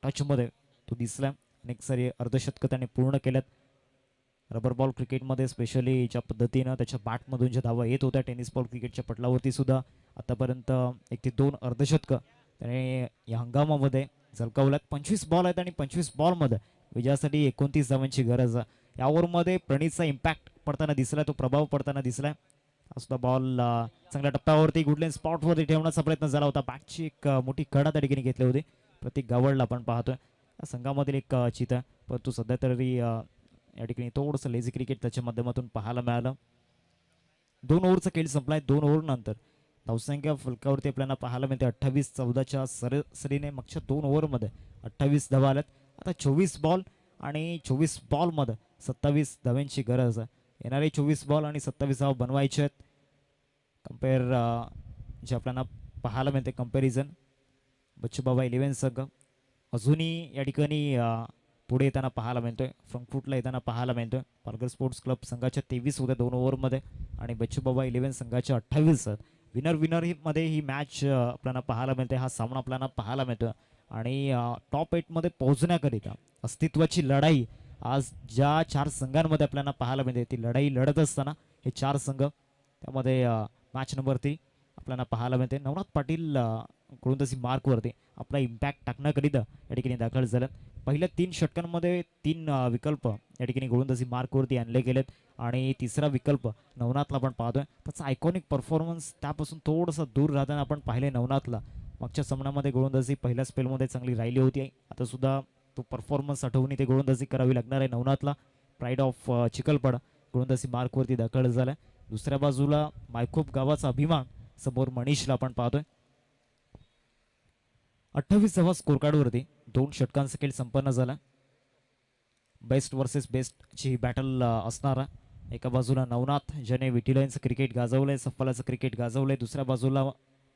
टचमध्ये तो दिसला. अनेक सारी अर्धशतकं त्याने पूर्ण केल्यात. रबर बॉल क्रिकेटमध्ये स्पेशली ज्या पद्धतीनं त्याच्या बॅटमधून ज्या धावा येत होत्या, टेनिस बॉल क्रिकेटच्या पटलावरती सुद्धा आतापर्यंत 1 ते 2 अर्धशतकं त्याने या हंगामामध्ये झलकावल्यात. 25 बॉल आहेत आणि 25 बॉलमध्ये विजयासाठी 29 धावांची गरज. या ओव्हरमध्ये प्रणितचा इम्पॅक्ट पडताना दिसला, तो प्रभाव पडताना दिसलाय. हा सुद्धा बॉल चांगल्या टप्प्यावरती गुडलेन स्पॉटवरती ठेवण्याचा प्रयत्न झाला होता. बॅटची एक मोठी कडा त्या ठिकाणी घेतली होती. प्रतीक गावडला आपण पाहतोय या संघामधील एक चित आहे, परंतु सध्या तरी या ठिकाणी थोडंसं लेझी क्रिकेट त्याच्या माध्यमातून पाहायला मिळालं. 2 ओव्हरचा खेळ संपलाय. 2 ओव्हर नंतर धावसंख्या फलकावरती आपल्याला पाहायला मिळते 28-14च्या सरीने. मागच्या 2 ओव्हरमध्ये 28 धावा आल्यात. आता 24 बॉल आणि 24 बॉलमध्ये 27 धाव्यांची गरज आहे. येणारे 24 बॉल आणि 27 धावा बनवायचे आहेत. कम्पेअर जे आपल्याला पाहायला मिळते, कम्पॅरिझन बच्चूबाबा 11 संघ अजूनही या ठिकाणी पुढे येताना पाहायला मिळतोय. फ्रंकफुटला येताना पाहायला मिळतोय. पालघर स्पोर्ट्स क्लब संघाच्या 23 होत्या 2 ओव्हरमध्ये आणि बच्चू बाबा 11 संघाच्या 28 आहेत. विनर मध्ये ही मॅच आपल्याला पाहायला मिळते. हा सामना आपल्याला पाहायला मिळतोय आणि टॉप 8 मध्ये पोहोचण्याकरिता अस्तित्वाची लढाई आज ज्या 4 संघांमध्ये आपल्याला पाहायला मिळते ती लढाई लढत असताना हे 4 संघ त्यामध्ये मॅच नंबर 3 आपल्याला पाहायला मिळते. नवनाथ पाटील गोलंदाजी मार्कवरती आपला इम्पॅक्ट टाकण्याकरिता या ठिकाणी दाखल झाल्यात. पहिल्या 3 षटकांमध्ये 3 विकल्प या ठिकाणी गोलंदाजी मार्कवरती आणले गेलेत आणि तिसरा विकल्प नवनाथला आपण पाहतोय. त्याचा आयकॉनिक परफॉर्मन्स त्यापासून थोडंसं दूर राहताना आपण पाहिले नवनाथला. मागच्या सामन्यामध्ये गोलंदाजी पहिल्या स्पेलमध्ये चांगली राहिली होती. आता सुद्धा तो परफॉर्मन्स आठवून इथे गोलंदाजी करावी लागणार आहे नवनाथला. प्राईड ऑफ चिखलपाडा गोलंदाजी मार्कवरती दाखल झालाय. दुसऱ्या बाजूला मायखोप गावाचा अभिमान समोर मनीषला आपण पाहतोय. 28 स्कोर कार्डवरती 2 षटकांचा खेळ संपन्न झाला. बेस्ट वर्सेस बेस्ट ची बॅटल असणार. एका बाजूला नवनाथ ज्याने विठिलांचं क्रिकेट गाजवलंय, सफलाचं क्रिकेट गाजवलंय. दुसऱ्या बाजूला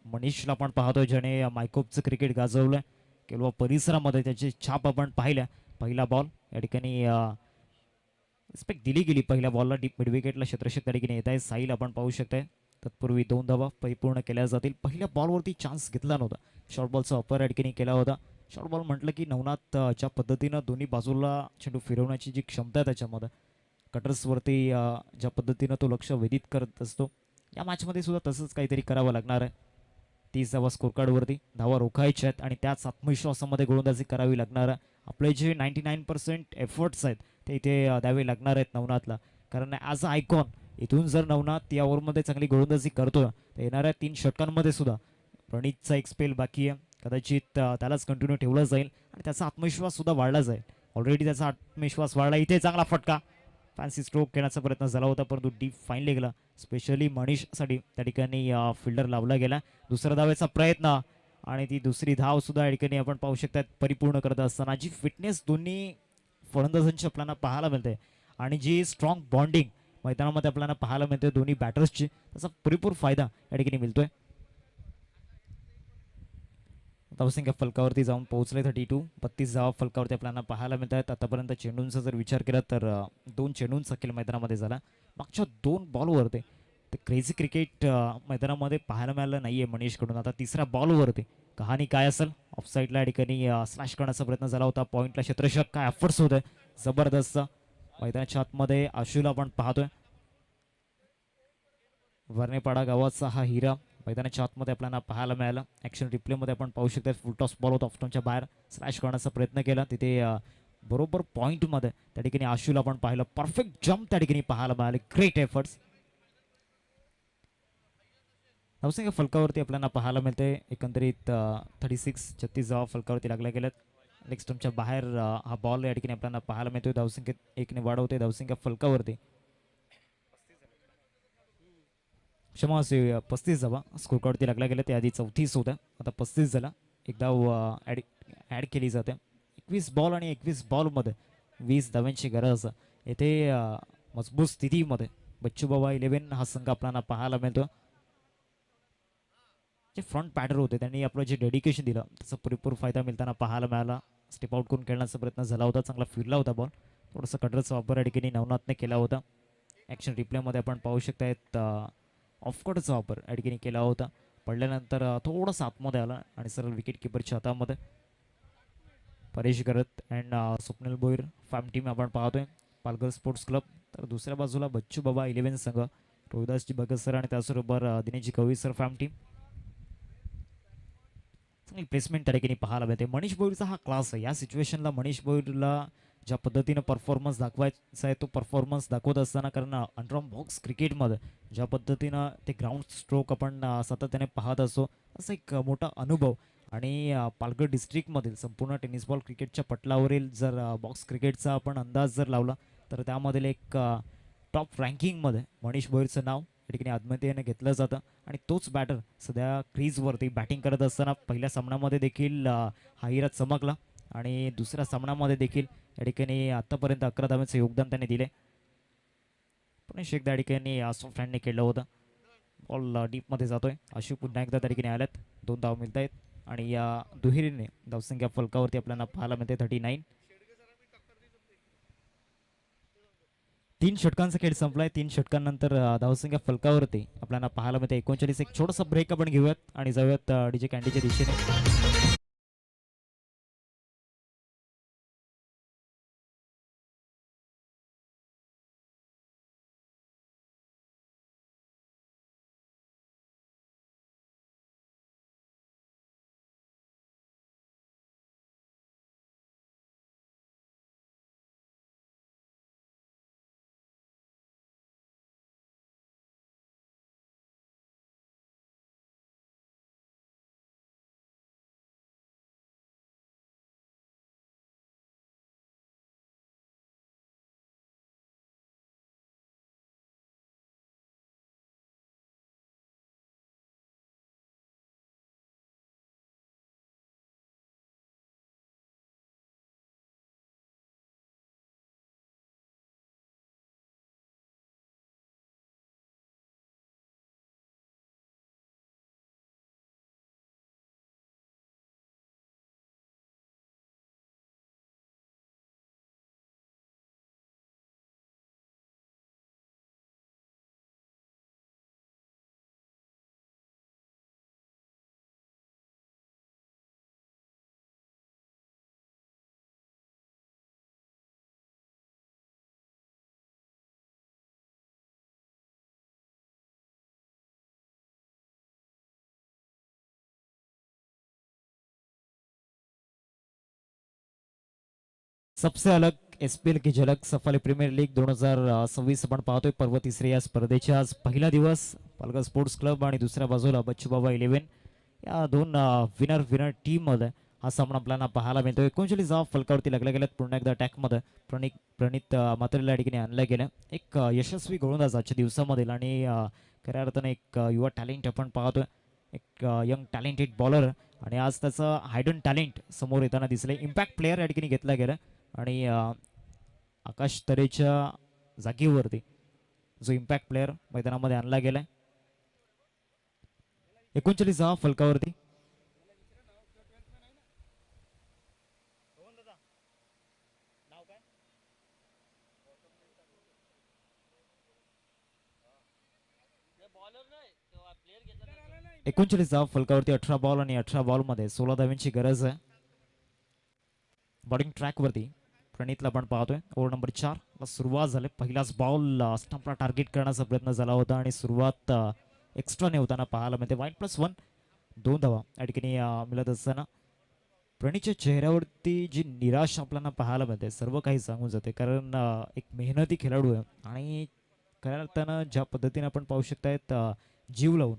मनीषला आपण पाहतोय ज्याने मायकोपचं क्रिकेट गाजवलंय. केवळ परिसरामध्ये त्याची छाप आपण पाहिल्या. पहिला बॉल या ठिकाणी रिस्पेक्ट दिली गेली पहिल्या बॉलला. डीप मिड विकेटला क्षेत्ररक्षक त्या ठिकाणी येत आहे. साईल आपण पाहू शकताय. तत्पूर्वी 2 धावा परिपूर्ण केल्या जातील. पहिल्या बॉलवरती चान्स घेतला नव्हता. शॉर्ट बॉलचा वापर या ठिकाणी केला होता. शॉर्ट बॉल म्हटलं की नवनाथ ज्या पद्धतीनं दोन्ही बाजूला चेंडू फिरवण्याची जी क्षमता आहे त्याच्यामध्ये कटर्सवरती ज्या पद्धतीनं तो लक्ष वेधित करत असतो या मॅचमध्ये सुद्धा तसंच काहीतरी करावं लागणार आहे. 30 धावा स्कोर कार्डवरती धावा रोखायच्या आहेत आणि त्याच आत्मविश्वासामध्ये गोलंदाजी करावी लागणार आहे. आपले जे 99% एफर्ट्स आहेत ते इथे द्यावे लागणार आहेत नवनाथला. कारण ॲज अ आयकॉन इथून जर नवनाथ या ओव्हरमध्ये चांगली गोलंदाजी करतोय तर येणाऱ्या 3 षटकांमध्ये सुद्धा प्रणीतचा एक स्पेल बाकी आहे. कदाचित त्यालाच कंटिन्यू ठेवलं जाईल आणि त्याचा आत्मविश्वास सुद्धा वाढला जाईल. ऑलरेडी त्याचा आत्मविश्वास वाढला. इथे चांगला फटका फॅन्सी स्ट्रोक घेण्याचा प्रयत्न झाला होता परंतु डीप फाईन गेला. स्पेशली मनीषसाठी त्या ठिकाणी फिल्डर लावला गेला. दुसऱ्या धावेचा प्रयत्न आणि ती दुसरी धाव सुद्धा या ठिकाणी आपण पाहू शकता परिपूर्ण करत असताना जी फिटनेस दोन्ही फलंदाजांची आपल्याला पाहायला मिळते आणि जी स्ट्रॉंग बॉन्डिंग मैदानामध्ये आपल्याला पाहायला मिळते दोन्ही बॅटर्सची त्याचा पुरेपूर फायदा या ठिकाणी मिळतोय. धावसंख्या फलकावरती जाऊन पोहोचले 32. 32 धावा फलकावरती आपल्याला पाहायला मिळत आहेत. आतापर्यंत चेंडूंचा जर विचार केला तर 2 चेंडूंचा खेळ मैदानामध्ये झाला. मागच्या 2 बॉलवरती ते क्रेझी क्रिकेट मैदानामध्ये पाहायला मिळालं नाहीये मनीषकडून. आता तिसऱ्या बॉलवरती कहाणी काय असेल. ऑफसाईडला या ठिकाणी स्लॅश करण्याचा प्रयत्न झाला होता. पॉईंटला क्षेत्ररक्षक काय एफर्ट्स होते जबरदस्त. मैदानाच्या आतमध्ये आशूला आपण पाहतोय. वर्णेपाडा गावाचा हा हिरा मैदानाच्या आतमध्ये आपल्याला पाहायला मिळाला. ॲक्शन रिप्लेमध्ये आपण पाहू शकता फुल टॉस बॉल होता ऑफस्टॉनच्या बाहेर स्लॅश करण्याचा प्रयत्न केला. तिथे बरोबर पॉईंटमध्ये त्या ठिकाणी आशूला आपण पाहिलं. परफेक्ट जम्प त्या ठिकाणी पाहायला मिळाले. Great efforts. धावसंख्या फलकावरती आपल्याला पाहायला मिळते एकंदरीत 36 धावा फलकावरती लागल्या गेल्यात. लेग स्टंपच्या बाहेर हा बॉल या ठिकाणी आपल्याला पाहायला मिळतोय. धावसंख्येत 1 ने वाढवते. धावसंख्या फलकावरती 35 धावा स्कोर कार्डवरती लागल्या गेल्या. त्याआधी 34 होत्या आता 35 झाला. एक धाव ॲड केली जाते. 21 बॉल आणि 21 बॉलमध्ये 20 धाव्यांची गरज. येथे मजबूत स्थितीमध्ये बच्चू बाबा 11 हा संघ आपल्याला पाहायला मिळतो. जे फ्रंट बॅटर होते त्यांनी आपलं जे डेडिकेशन दिलं त्याचा पुरेपूर फायदा मिळताना पाहायला मिळाला. स्टेप आउट करून खेळण्याचा प्रयत्न झाला होता. चांगला फिरला होता बॉल. थोडासा कटरचा वापर या ठिकाणी नवनाथने केला होता. ॲक्शन रिप्लेमध्ये आपण पाहू शकतायत ऑफकटचा वापर या ठिकाणी केला होता. पडल्यानंतर थोडासा आतमध्ये आला आणि सरळ विकेट किपरच्या हातामध्ये. परेश गरत अँड स्वप्नील भोईर फॅम टीम आपण पाहतोय पालघर स्पोर्ट्स क्लब. तर दुसऱ्या बाजूला बच्चू बाबा 11 संघ रोहिदासजी भगत सर आणि त्याचबरोबर दिनेशजी कवी सर फॅम टीम. चांगली प्लेसमेंट त्या ठिकाणी पाहायला मिळते. मनीष भोईरचा हा क्लास आहे. या सिच्युएशनला मनीष भोईरला ज्या पद्धतीनं परफॉर्मन्स दाखवायचा आहे तो परफॉर्मन्स दाखवत असताना कारण अंडरआर्म बॉक्स क्रिकेटमध्ये ज्या पद्धतीनं ते ग्राउंड स्ट्रोक आपण सातत्याने पाहत असतो असा एक मोठा अनुभव आणि पालघर डिस्ट्रिक्टमधील संपूर्ण टेनिस बॉल क्रिकेटच्या पटलावरील जर बॉक्स क्रिकेटचा आपण अंदाज जर लावला तर त्यामधील एक टॉप रँकिंगमध्ये मनीष भोईरचं नाव या ठिकाणी आत्महत्येने घेतलं जातं आणि तोच बॅटर सध्या क्रीजवरती बॅटिंग करत असताना पहिल्या सामन्यामध्ये देखील हा हिरा चमकला आणि दुसऱ्या सामन्यामध्ये देखील या ठिकाणी आतापर्यंत 11 धावांचं योगदान त्याने दिले. पुन्हा एकदा या ठिकाणी सॉफ्ट हँडने खेळलं होतं. बॉल डीपमध्ये जातोय. आशू पुन्हा एकदा त्या ठिकाणी आल्यात. 2 धाव मिळत आहेत आणि या दुहेरीने धावसंख्या फलकावरती आपल्याला पाहायला मिळते 39. 3 षटकांचा खेळ संपलाय. 3 षटकांनंतर धावसंख्या फलकावरती आपल्याला पाहायला मिळते 39. एक छोटासा ब्रेक आपण घेऊयात आणि जाऊयात डीजे कॅन्डीच्या दिशेने. सबसे अलग एसपीएल की झलक सफाली प्रीमियर लीग 2026 आपण पाहतोय. पर्व तिसरे या स्पर्धेच्या आज पहिला दिवस. पालघर स्पोर्ट्स क्लब आणि दुसऱ्या बाजूला बच्चूबाबा 11 या दोन विनर टीम मध्ये हा सामना आपल्याला पाहायला मिळतो. 39 धावा फलकावरती लागल्या गेल्यात. पुन्हा एकदा अटॅक मध्ये प्रणित मात्रेला या ठिकाणी आणलं गेलं. एक यशस्वी गोलंदाज आजच्या दिवसामधील आणि खऱ्या अर्थाने एक युवा टॅलेंट आपण पाहतोय. एक यंग टॅलेंटेड बॉलर आणि आज त्याचं हायडन टॅलेंट समोर येताना दिसले. इम्पॅक्ट प्लेअर या ठिकाणी घेतला गेला आणि आकाश तरेच्या जागेवरती जो इम्पॅक्ट प्लेअर मैदानामध्ये आणला गेलाय. 39 धावा फलकावरती. एकोणचाळीस धावा फलकावरती. 18 बॉल आणि 18 बॉल मध्ये 16 धावांची गरज आहे. बॉलिंग ट्रॅक वरती प्रणितला आपण पाहतोय. ओव्हर नंबर 4 ला सुरुवात झाली. पहिलाच बॉल स्टंपला टार्गेट करण्याचा प्रयत्न झाला होता आणि सुरुवात एक्स्ट्राने होताना पाहायला मिळते. -1 2 धावा या ठिकाणी मिळत असताना प्रणितच्या चेहऱ्यावरती जी निराश आपल्याला पाहायला मिळते सर्व काही सांगून जाते. कारण एक मेहनती खेळाडू आहे आणि खऱ्या अर्थानं ज्या पद्धतीने आपण पाहू शकतायत जीव लावून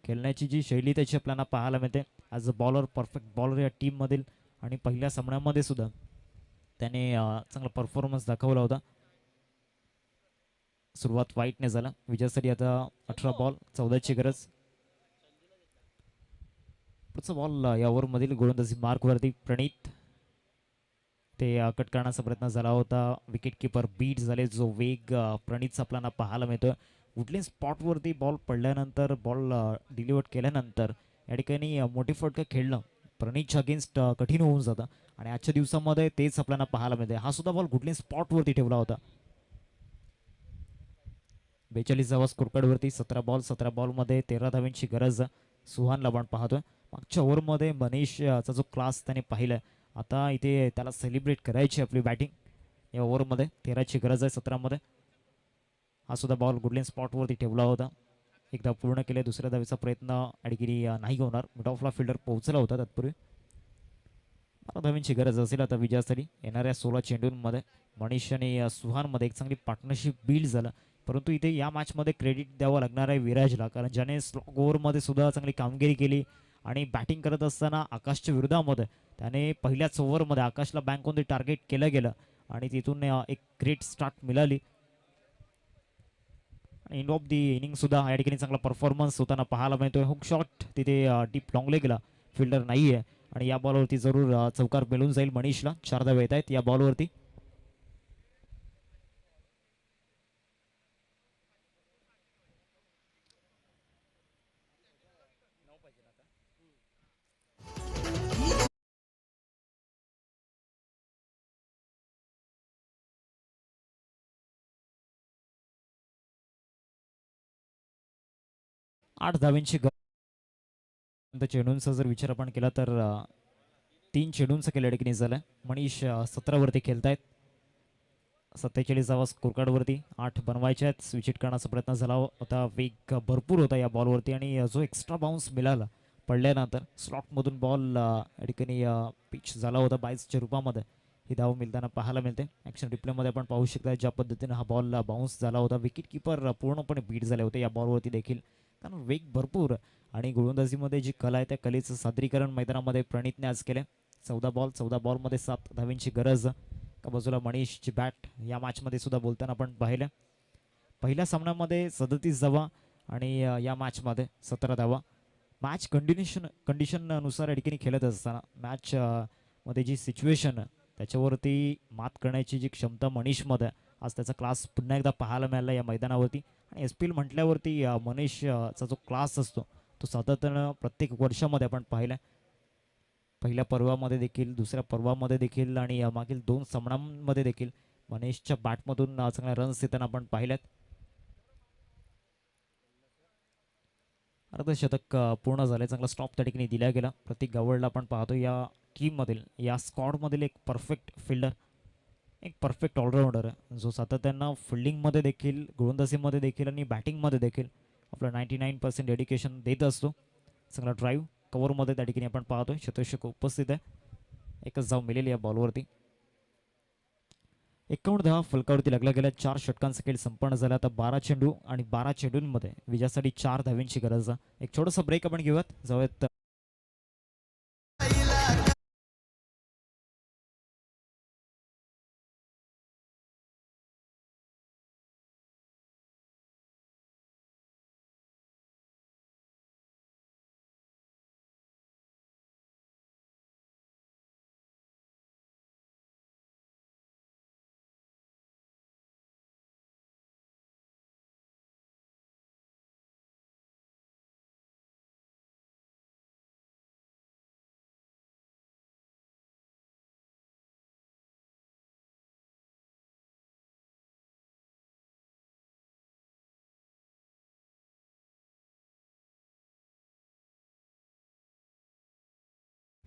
खेळण्याची जी शैली त्याची आपल्याला पाहायला मिळते. As a bowler perfect bowler या टीममधील आणि पहिल्या सामन्यामध्ये सुद्धा त्याने चांगला परफॉर्मन्स दाखवला होता. सुरुवात वाईटने झाला. विजयासाठी आता 18 बॉल 14ची गरज. पुढचा बॉल या ओव्हरमधील गोलंदाजी मार्कवरती प्रणित ते कट करण्याचा प्रयत्न झाला होता. विकेट किपर बीट झाले. जो वेग प्रणितचा आपल्याला पाहायला मिळतोय. वुडलँड स्पॉटवरती बॉल पडल्यानंतर बॉल डिलिव्हर केल्यानंतर या ठिकाणी मोठी फटका खेळणं प्रणितच्या अगेन्स्ट कठीण होऊन जातं आणि आजच्या दिवसामध्ये तेच आपल्याला पाहायला मिळते. हा सुद्धा बॉल वुडलँड स्पॉटवरती ठेवला होता. 42 धावा स्कोरकार्डवरती. 17 बॉल 17 बॉलमध्ये 13 धावांची गरज सुहानला आपण पाहतोय. मागच्या ओव्हरमध्ये मनीषचा जो क्लास त्याने पाहिलाय आता इथे त्याला सेलिब्रेट करायची आपली बॅटिंग. या ओव्हरमध्ये 13ची गरज आहे 17मध्ये. हा सुद्धा बॉल वुडलँड स्पॉटवरती ठेवला होता. एकदा पूर्ण केले. दुसऱ्या धावेचा प्रयत्न अडगिरी नाही होणार. मिड ऑफला फिल्डर पोहोचला होता तत्पूर्वी. 12 धावांची गरज असेल आता विजयासाठी. येणाऱ्या 16 चेंडूंमध्ये मनीष आणि सुहानमध्ये एक चांगली पार्टनरशिप बिल्ड झालं. परंतु इथे या मॅचमध्ये क्रेडिट द्यावं लागणार आहे विराजला. कारण ज्याने स्लॉग ओव्हरमध्ये सुद्धा चांगली कामगिरी केली आणि बॅटिंग करत असताना आकाशच्या विरोधामध्ये त्याने पहिल्याच ओव्हरमध्ये आकाशला बँक ऑन द टार्गेट केलं गेलं आणि तिथून एक ग्रेट स्टार्ट मिळाली. एंड ऑफ दी इनिंग सुद्धा या ठिकाणी चांगला परफॉर्मन्स होताना पाहायला मिळतोय. हुक शॉट तिथे डीप लॉंग लेगला फिल्डर नाही आहे आणि या बॉलवरती जरूर चौकार मिळून जाईल मनीषला. 4 धावा येत आहेत या बॉलवरती. 8 धावांची चेंडूंचा जर विचार आपण केला तर 3 चेंडूंचं केलं ठिकाणी झालं. मनीष 17 वरती खेळतायत. 47 स्कोर कार्डवरती 8 बनवायचे आहेत. विकेट करण्याचा प्रयत्न झाला होता. वेग भरपूर होता या बॉलवरती आणि जो एक्स्ट्रा बाउन्स मिळाला पडल्यानंतर स्लॉटमधून बॉल या ठिकाणी पिच झाला होता बाईसच्या रूपामध्ये. ही धाव मिळताना पाहायला मिळते. ॲक्शन रिप्लेमध्ये आपण पाहू शकता ज्या पद्धतीने हा बॉल बाउन्स झाला होता. विकेट किपर पूर्णपणे बीट झाले होते या बॉलवरती देखील, कारण वेग भरपूर आणि गोलंदाजीमध्ये जी कला आहे त्या कलेचं सादरीकरण मैदानामध्ये प्रणितने आज केले. 14 बॉलमध्ये 7 धावांची गरज. एका बाजूला मनीषची बॅट या मॅचमध्ये सुद्धा बोलताना आपण पाहिलं. पहिल्या सामन्यामध्ये 37 धावा आणि या मॅचमध्ये 17 धावा. मॅच कंडिशननुसार या ठिकाणी खेळत असताना मॅच मध्ये जी सिच्युएशन त्याच्यावरती मात करण्याची जी क्षमता मनीषमध्ये, आज त्याचा क्लास पुन्हा एकदा पाहायला मिळाला या मैदानावरती. आणि एस पी एल म्हटल्यावरती मनीषचा जो क्लास असतो तो सातत्यानं प्रत्येक वर्षामध्ये आपण पाहिला. पहिल्या पर्वामध्ये देखील, दुसऱ्या पर्वामध्ये देखील आणि मागील 2 सामन्यांमध्ये देखील मनीषच्या बॅटमधून चांगल्या रन्स येताना आपण पाहिल्यात. अर्धशतक पूर्ण झाले. चांगला स्टॉप त्या ठिकाणी दिला गेला. प्रतीक गावडला आपण पाहतो या टीममधील, या स्क्वॉडमधील एक परफेक्ट फिल्डर, एक परफेक्ट ऑलराऊंडर जो सातत्यानं फिल्डिंगमध्ये देखील, गोलंदाजीमध्ये देखील आणि बॅटिंगमध्ये देखील आपलं 99% डेडिकेशन देत असतो. चांगला ड्राईव्ह कव्हरमध्ये त्या ठिकाणी आपण पाहतोय. शतषक उपस्थित आहे. एकच धाव मिळेल या बॉलवरती. 51 धावा फलकावरती लागला गेल्या. 4 षटकांचा खेळ संपन्न झाला. आता 12 चेंडू आणि 12 चेंडूंमध्ये विजयासाठी 4 धावांची गरज. एक छोटासा ब्रेक आपण घेऊयात. जाऊयात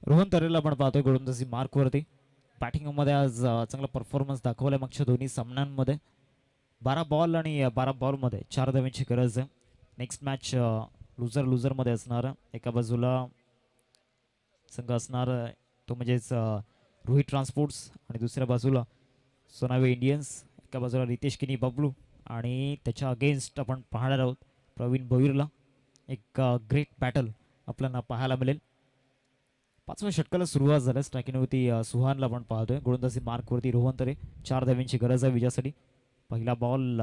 रोहन तरेला आपण पाहतोय गोलंदाजी मार्कवरती. बॅटिंगमध्ये आज चांगला परफॉर्मन्स दाखवलाय मागच्या दोन्ही सामन्यांमध्ये. 12 बॉल आणि 12 बॉलमध्ये 4 धावांची गरज आहे. नेक्स्ट मॅच लुझरमध्ये असणार. एका बाजूला संघ असणार तो म्हणजेच रोहित ट्रान्सपोर्ट्स आणि दुसऱ्या बाजूला सोनावे इंडियन्स. एका बाजूला रितेश किनी बबलू आणि त्याच्या अगेन्स्ट आपण पाहणार आहोत प्रवीण भोईरला. एक ग्रेट बॅटल आपल्याला पाहायला मिळेल. 5व्या षटकाला सुरुवात झाली. स्ट्रायकिंगवरती सुहानला आपण पाहतोय. गोलंदाजी मार्कवरती रोहन तरे. 4 धावांची गरज आहे विजयासाठी. पहिला बॉल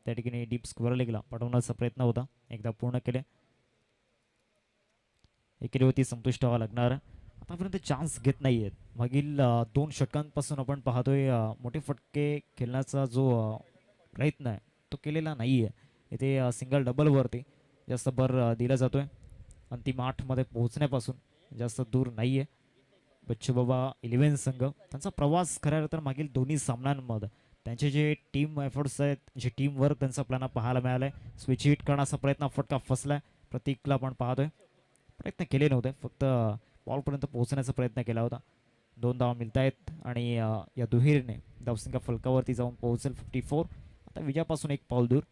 त्या ठिकाणी डीप स्क्वेअर लेगला पाठवण्याचा प्रयत्न होता, एकदा पूर्ण केले. एकेरीवरती संतुष्ट व्हावं लागणार. आतापर्यंत चान्स घेत नाही आहेत. मागील 2 षटकांपासून आपण पाहतोय मोठे फटके खेळण्याचा जो प्रयत्न आहे तो केलेला नाही आहे. इथे सिंगल डबलवरती जास्त भर दिला जातोय. अंतिम 8मध्ये पोहोचण्यापासून जास्त दूर नाही आहे. बच्चूबाबा 11 संघ त्यांचा प्रवास खऱ्या तर मागील दोन्ही सामन्यांमध्ये त्यांचे जे टीम एफर्ट्स आहेत, जे टीम वर्क त्यांचा आपल्याला पाहायला मिळालं आहे. स्विच हिट करण्याचा प्रयत्न फटका फसलाय. प्रतीकला आपण पाहतोय प्रयत्न केले नव्हते, फक्त बॉलपर्यंत पोहोचण्याचा प्रयत्न केला होता. 2 धावा मिळत आहेत आणि या दुहेरीने धावसंख्या फलकावरती जाऊन पोहोचेल 54. आता विजयापासून 1 पाऊल दूर.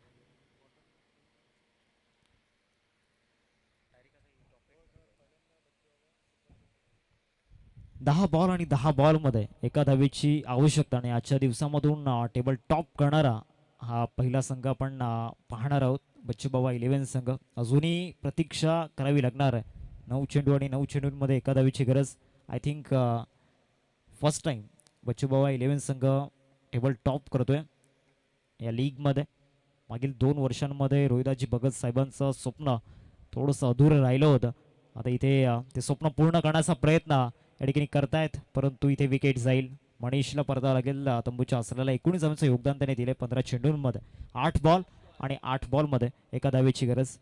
दहा बॉल आणि 10 बॉलमध्ये एका धावेची आवश्यकता आणि आजच्या दिवसामधून टेबल टॉप करणारा हा पहिला संघ आपण पाहणार आहोत. बच्चूबाबा 11 संघ. अजूनही प्रतीक्षा करावी लागणार आहे. 9 चेंडू आणि 9 चेंडूंमध्ये एका धावेची गरज. आय थिंक फर्स्ट टाइम बच्चूबाबा 11 संघ टेबल टॉप करतोय या लीगमध्ये. मागील 2 वर्षांमध्ये रोहिदाजी भगत साहेबांचं स्वप्न थोडंसं अधुरं राहिलं होतं. आता इथे ते स्वप्न पूर्ण करण्याचा प्रयत्न या ठिकाणी करतायत, परंतु इथे विकेट जाईल. मनीषला परतावं लागेल. तंबूच्या आसराला 19 धावांचं योगदान त्याने दिले 15 चेंडूंमध्ये. 8 बॉल आणि 8 बॉलमध्ये एका धावेची गरज.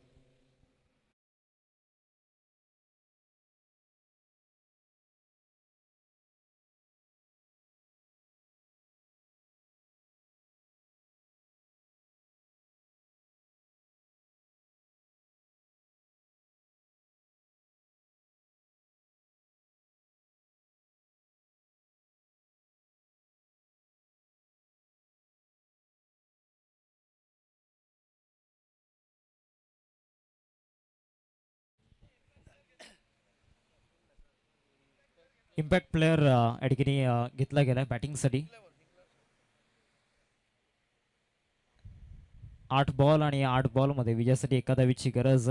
इम्पॅक्ट प्लेअर या ठिकाणी घेतला गेला बॅटिंगसाठी. 8 बॉल आणि 8 बॉल मध्ये विजयासाठी एका धावेची गरज.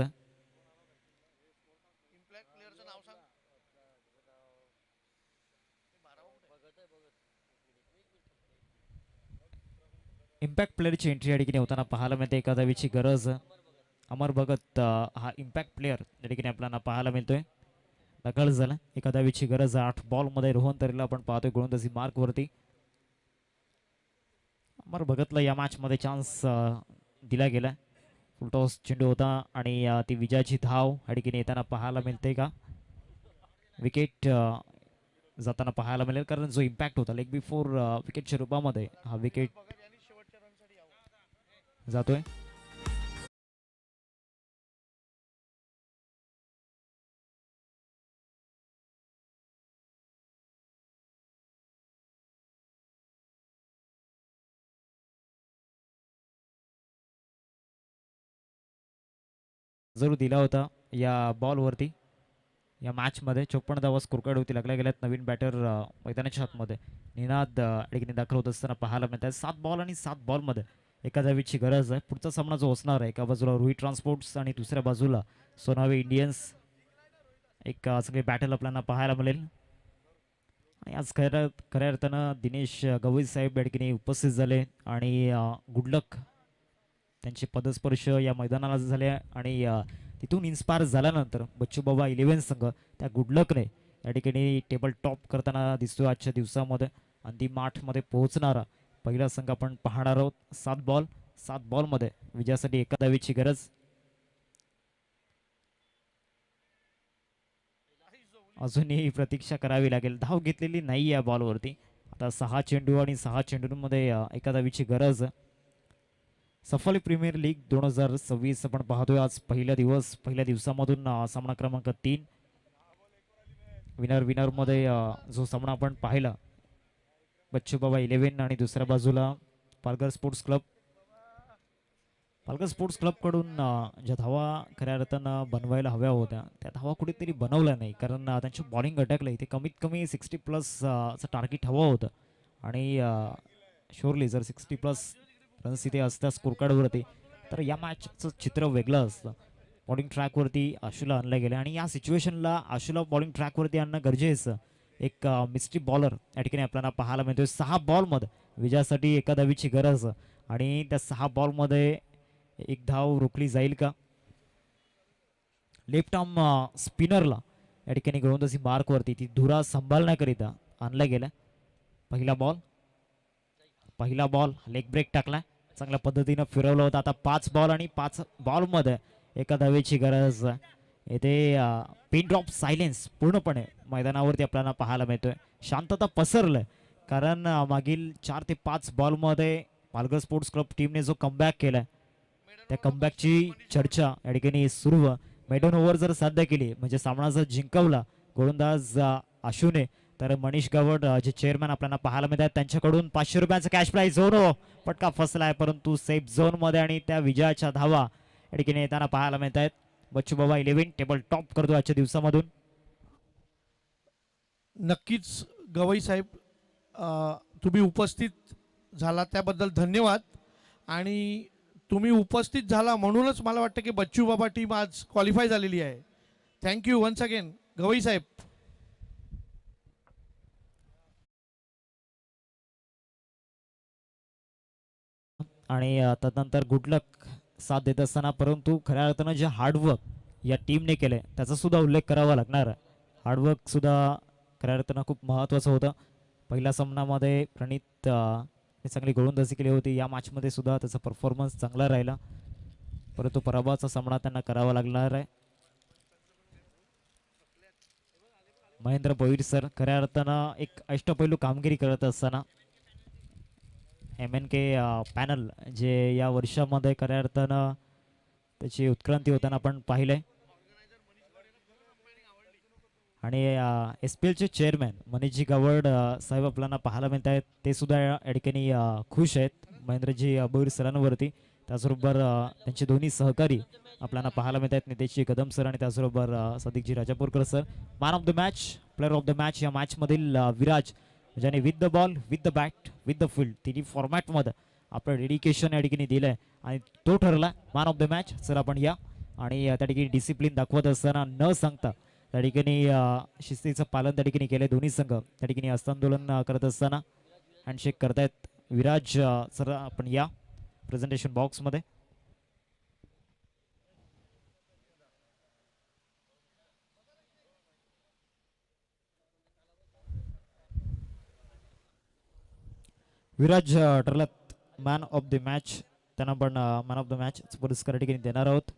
इम्पॅक्ट प्लेअरची एंट्री या ठिकाणी होताना पाहायला मिळते. एका धावेची गरज. अमर भगत हा इम्पॅक्ट प्लेअर या ठिकाणी आपल्याला पाहायला मिळतोय. दखल झाला. एका धावेची गरज. 8 बॉल मध्ये रोहन तरीला आपण पाहतोय गोलंदाजी मार्क वरती. अमर भगतला या मॅच मध्ये चान्स दिला गेला. फुलटॉस चेंडू होता आणि ती विजयाची धाव या ठिकाणी येताना पाहायला मिळते का. विकेट जाताना पाहायला मिळेल कारण जो इम्पॅक्ट होता लेग बिफोर विकेटच्या रूपामध्ये हा विकेट जातोय. जरूर दिला होता या बॉलवरती. या मॅचमध्ये 54 धावा स्कोर कार्ड होती लागल्या गेल्यात. नवीन बॅटर मैदानाच्या आतमध्ये निनाद ठिकाणी दाखल होत असताना पाहायला मिळत आहे. 7 बॉल आणि 7 बॉलमध्ये एका धावेची गरज आहे. पुढचा सामना जो असणार आहे एका बाजूला रोहित ट्रान्सपोर्ट्स आणि दुसऱ्या बाजूला सोनावे इंडियन्स. एक सगळे बॅटल आपल्याला पाहायला मिळेल. आणि आज खऱ्या अर्थानं दिनेश गवई साहेब या ठिकाणी उपस्थित झाले आणि गुडलक त्यांचे पदस्पर्श या मैदानाला झाले आणि तिथून इन्स्पायर झाल्यानंतर बच्चू बाबा 11 संघ त्या गुडलकने या ठिकाणी टेबल टॉप करताना दिसतो. आजच्या दिवसामध्ये अंतिम 8 मध्ये पोहोचणारा पहिला संघ आपण पाहणार आहोत. 7 बॉलमध्ये विजयासाठी एका धावेची गरज. अजूनही प्रतीक्षा करावी लागेल. धाव घेतलेली नाही या बॉलवरती. आता 6 चेंडू आणि 6 चेंडूंमध्ये एका धावेची गरज. सफाली प्रीमियर लीग 2026 आपण पाहतोय. आज पहिल्या दिवसामधून सामना क्रमांक 3 विनर मध्ये जो सामना आपण पाहिला बच्चू बाबा 11 आणि दुसऱ्या बाजूला Palghar sports club. Palghar sports club कडून ज्या धावा खऱ्या अर्थानं बनवायला हव्या होत्या त्या धावा कुठेतरी बनवल्या नाही कारण त्यांच्या बॉलिंग अटॅकला इथे कमीत कमी 60+ टार्गेट हवं होतं आणि शुअरली जर 60+ रन्स इथे असत्या स्कोर कार्डवरती तर या मॅचचं चित्र वेगळं असतं. बॉलिंग ट्रॅकवरती आशूला आणलं गेलं आणि या सिच्युएशनला आशूला बॉलिंग ट्रॅकवरती आणणं गरजेचं. एक मिस्ट्री बॉलर या ठिकाणी आपल्याला पाहायला मिळतोय. 6 बॉलमध्ये विजयासाठी एका धावेची गरज आणि त्या 6 बॉलमध्ये एक धाव रोखली जाईल का. लेफ्ट आर्म स्पिनरला या ठिकाणी गोलंदाजी मार्कवरती ती धुरा सांभाळण्याकरिता आणला गेला. पहिला बॉल लेग ब्रेक टाकला. चांगल्या पद्धतीनं फिरवलं होतं. आता 5 बॉल आणि 5 बॉलमध्ये एका धावेची गरज. येथे पिन ड्रॉप सायलेन्स पूर्णपणे मैदानावरती आपल्याला पाहायला मिळतोय. शांतता पसरलंय कारण मागील 4 ते 5 बॉलमध्ये पालघर स्पोर्ट्स क्लब टीमने जो कमबॅक केलाय त्या कमबॅकची चर्चा या ठिकाणी सुरू. मेडन ओव्हर जर साध्य केली म्हणजे सामना जर जिंकवला गोलंदाज आशूने तर मनीष गवड जे चेअरमॅन आपल्याला पाहायला मिळतात त्यांच्याकडून 500 रुपयाचा कॅश प्राइज. पटका फसलाय परंतु सेफ झोन मध्ये आणि त्या विजयाच्या धावा या ठिकाणी येताना पाहायला मिळत आहेत. बच्चू बाबा 11 टेबल टॉप करतो आजच्या दिवसामधून. नक्कीच गवई साहेब तुम्ही उपस्थित झाला त्याबद्दल धन्यवाद आणि तुम्ही उपस्थित झाला म्हणूनच मला वाटतं की बच्चू बाबा टीम आज क्वालिफाय झालेली आहे. थँक्यू वन्स अगेन गवई साहेब. आणि तदनंतर गुडलक साथ देत असताना परंतु खऱ्या अर्थानं जे हार्डवर्क या टीमने केले त्याचा सुद्धा उल्लेख करावा लागणार आहे. हार्डवर्क सुद्धा खऱ्या अर्थानं खूप महत्त्वाचं होतं. पहिल्या सामन्यामध्ये प्रणित चांगली गोलंदाजी केली होती. या मॅचमध्ये सुद्धा त्याचा परफॉर्मन्स चांगला राहिला परंतु पराभवाचा सामना त्यांना करावा लागणार आहे. महेंद्र भोईर सर खऱ्या अर्थानं एक अष्टपैलू कामगिरी करत असताना MNK पॅनल जे या वर्षामध्ये खऱ्या अर्थानं त्याची उत्क्रांती होताना आपण पाहिलंय आणि SPLचे चेअरमॅन मनीषजी गवड साहेब आपल्याला पाहायला मिळत आहेत. ते सुद्धा या ठिकाणी खुश आहेत महेंद्रजी भोईर सरांवरती त्याचबरोबर त्यांचे दोन्ही सहकारी आपल्याला पाहायला मिळत आहेत, नितेशजी कदम सर आणि त्याचबरोबर Sadikji Rajapurkar sir. Man of the match, player of the match या मॅचमधील विराज, ज्याने with the ball, with the bat, with the field तिन्ही फॉर्मॅटमध्ये आपलं डेडिकेशन या ठिकाणी दिलंय आणि तो ठरला man of the match. Sir आपण या आणि त्या ठिकाणी डिसिप्लिन दाखवत असताना न सांगता त्या ठिकाणी शिस्तीचं पालन त्या ठिकाणी केलंय. दोन्ही संघ त्या ठिकाणी हस्तांदोलन करत असताना हँडशेक करतायत. विराज सर आपण या प्रेझेंटेशन बॉक्समध्ये. विराज ठरलात मॅन ऑफ द मॅच, त्यांना आपण मॅन ऑफ द मॅच पुरस्कार ठिकाणी देणार आहोत.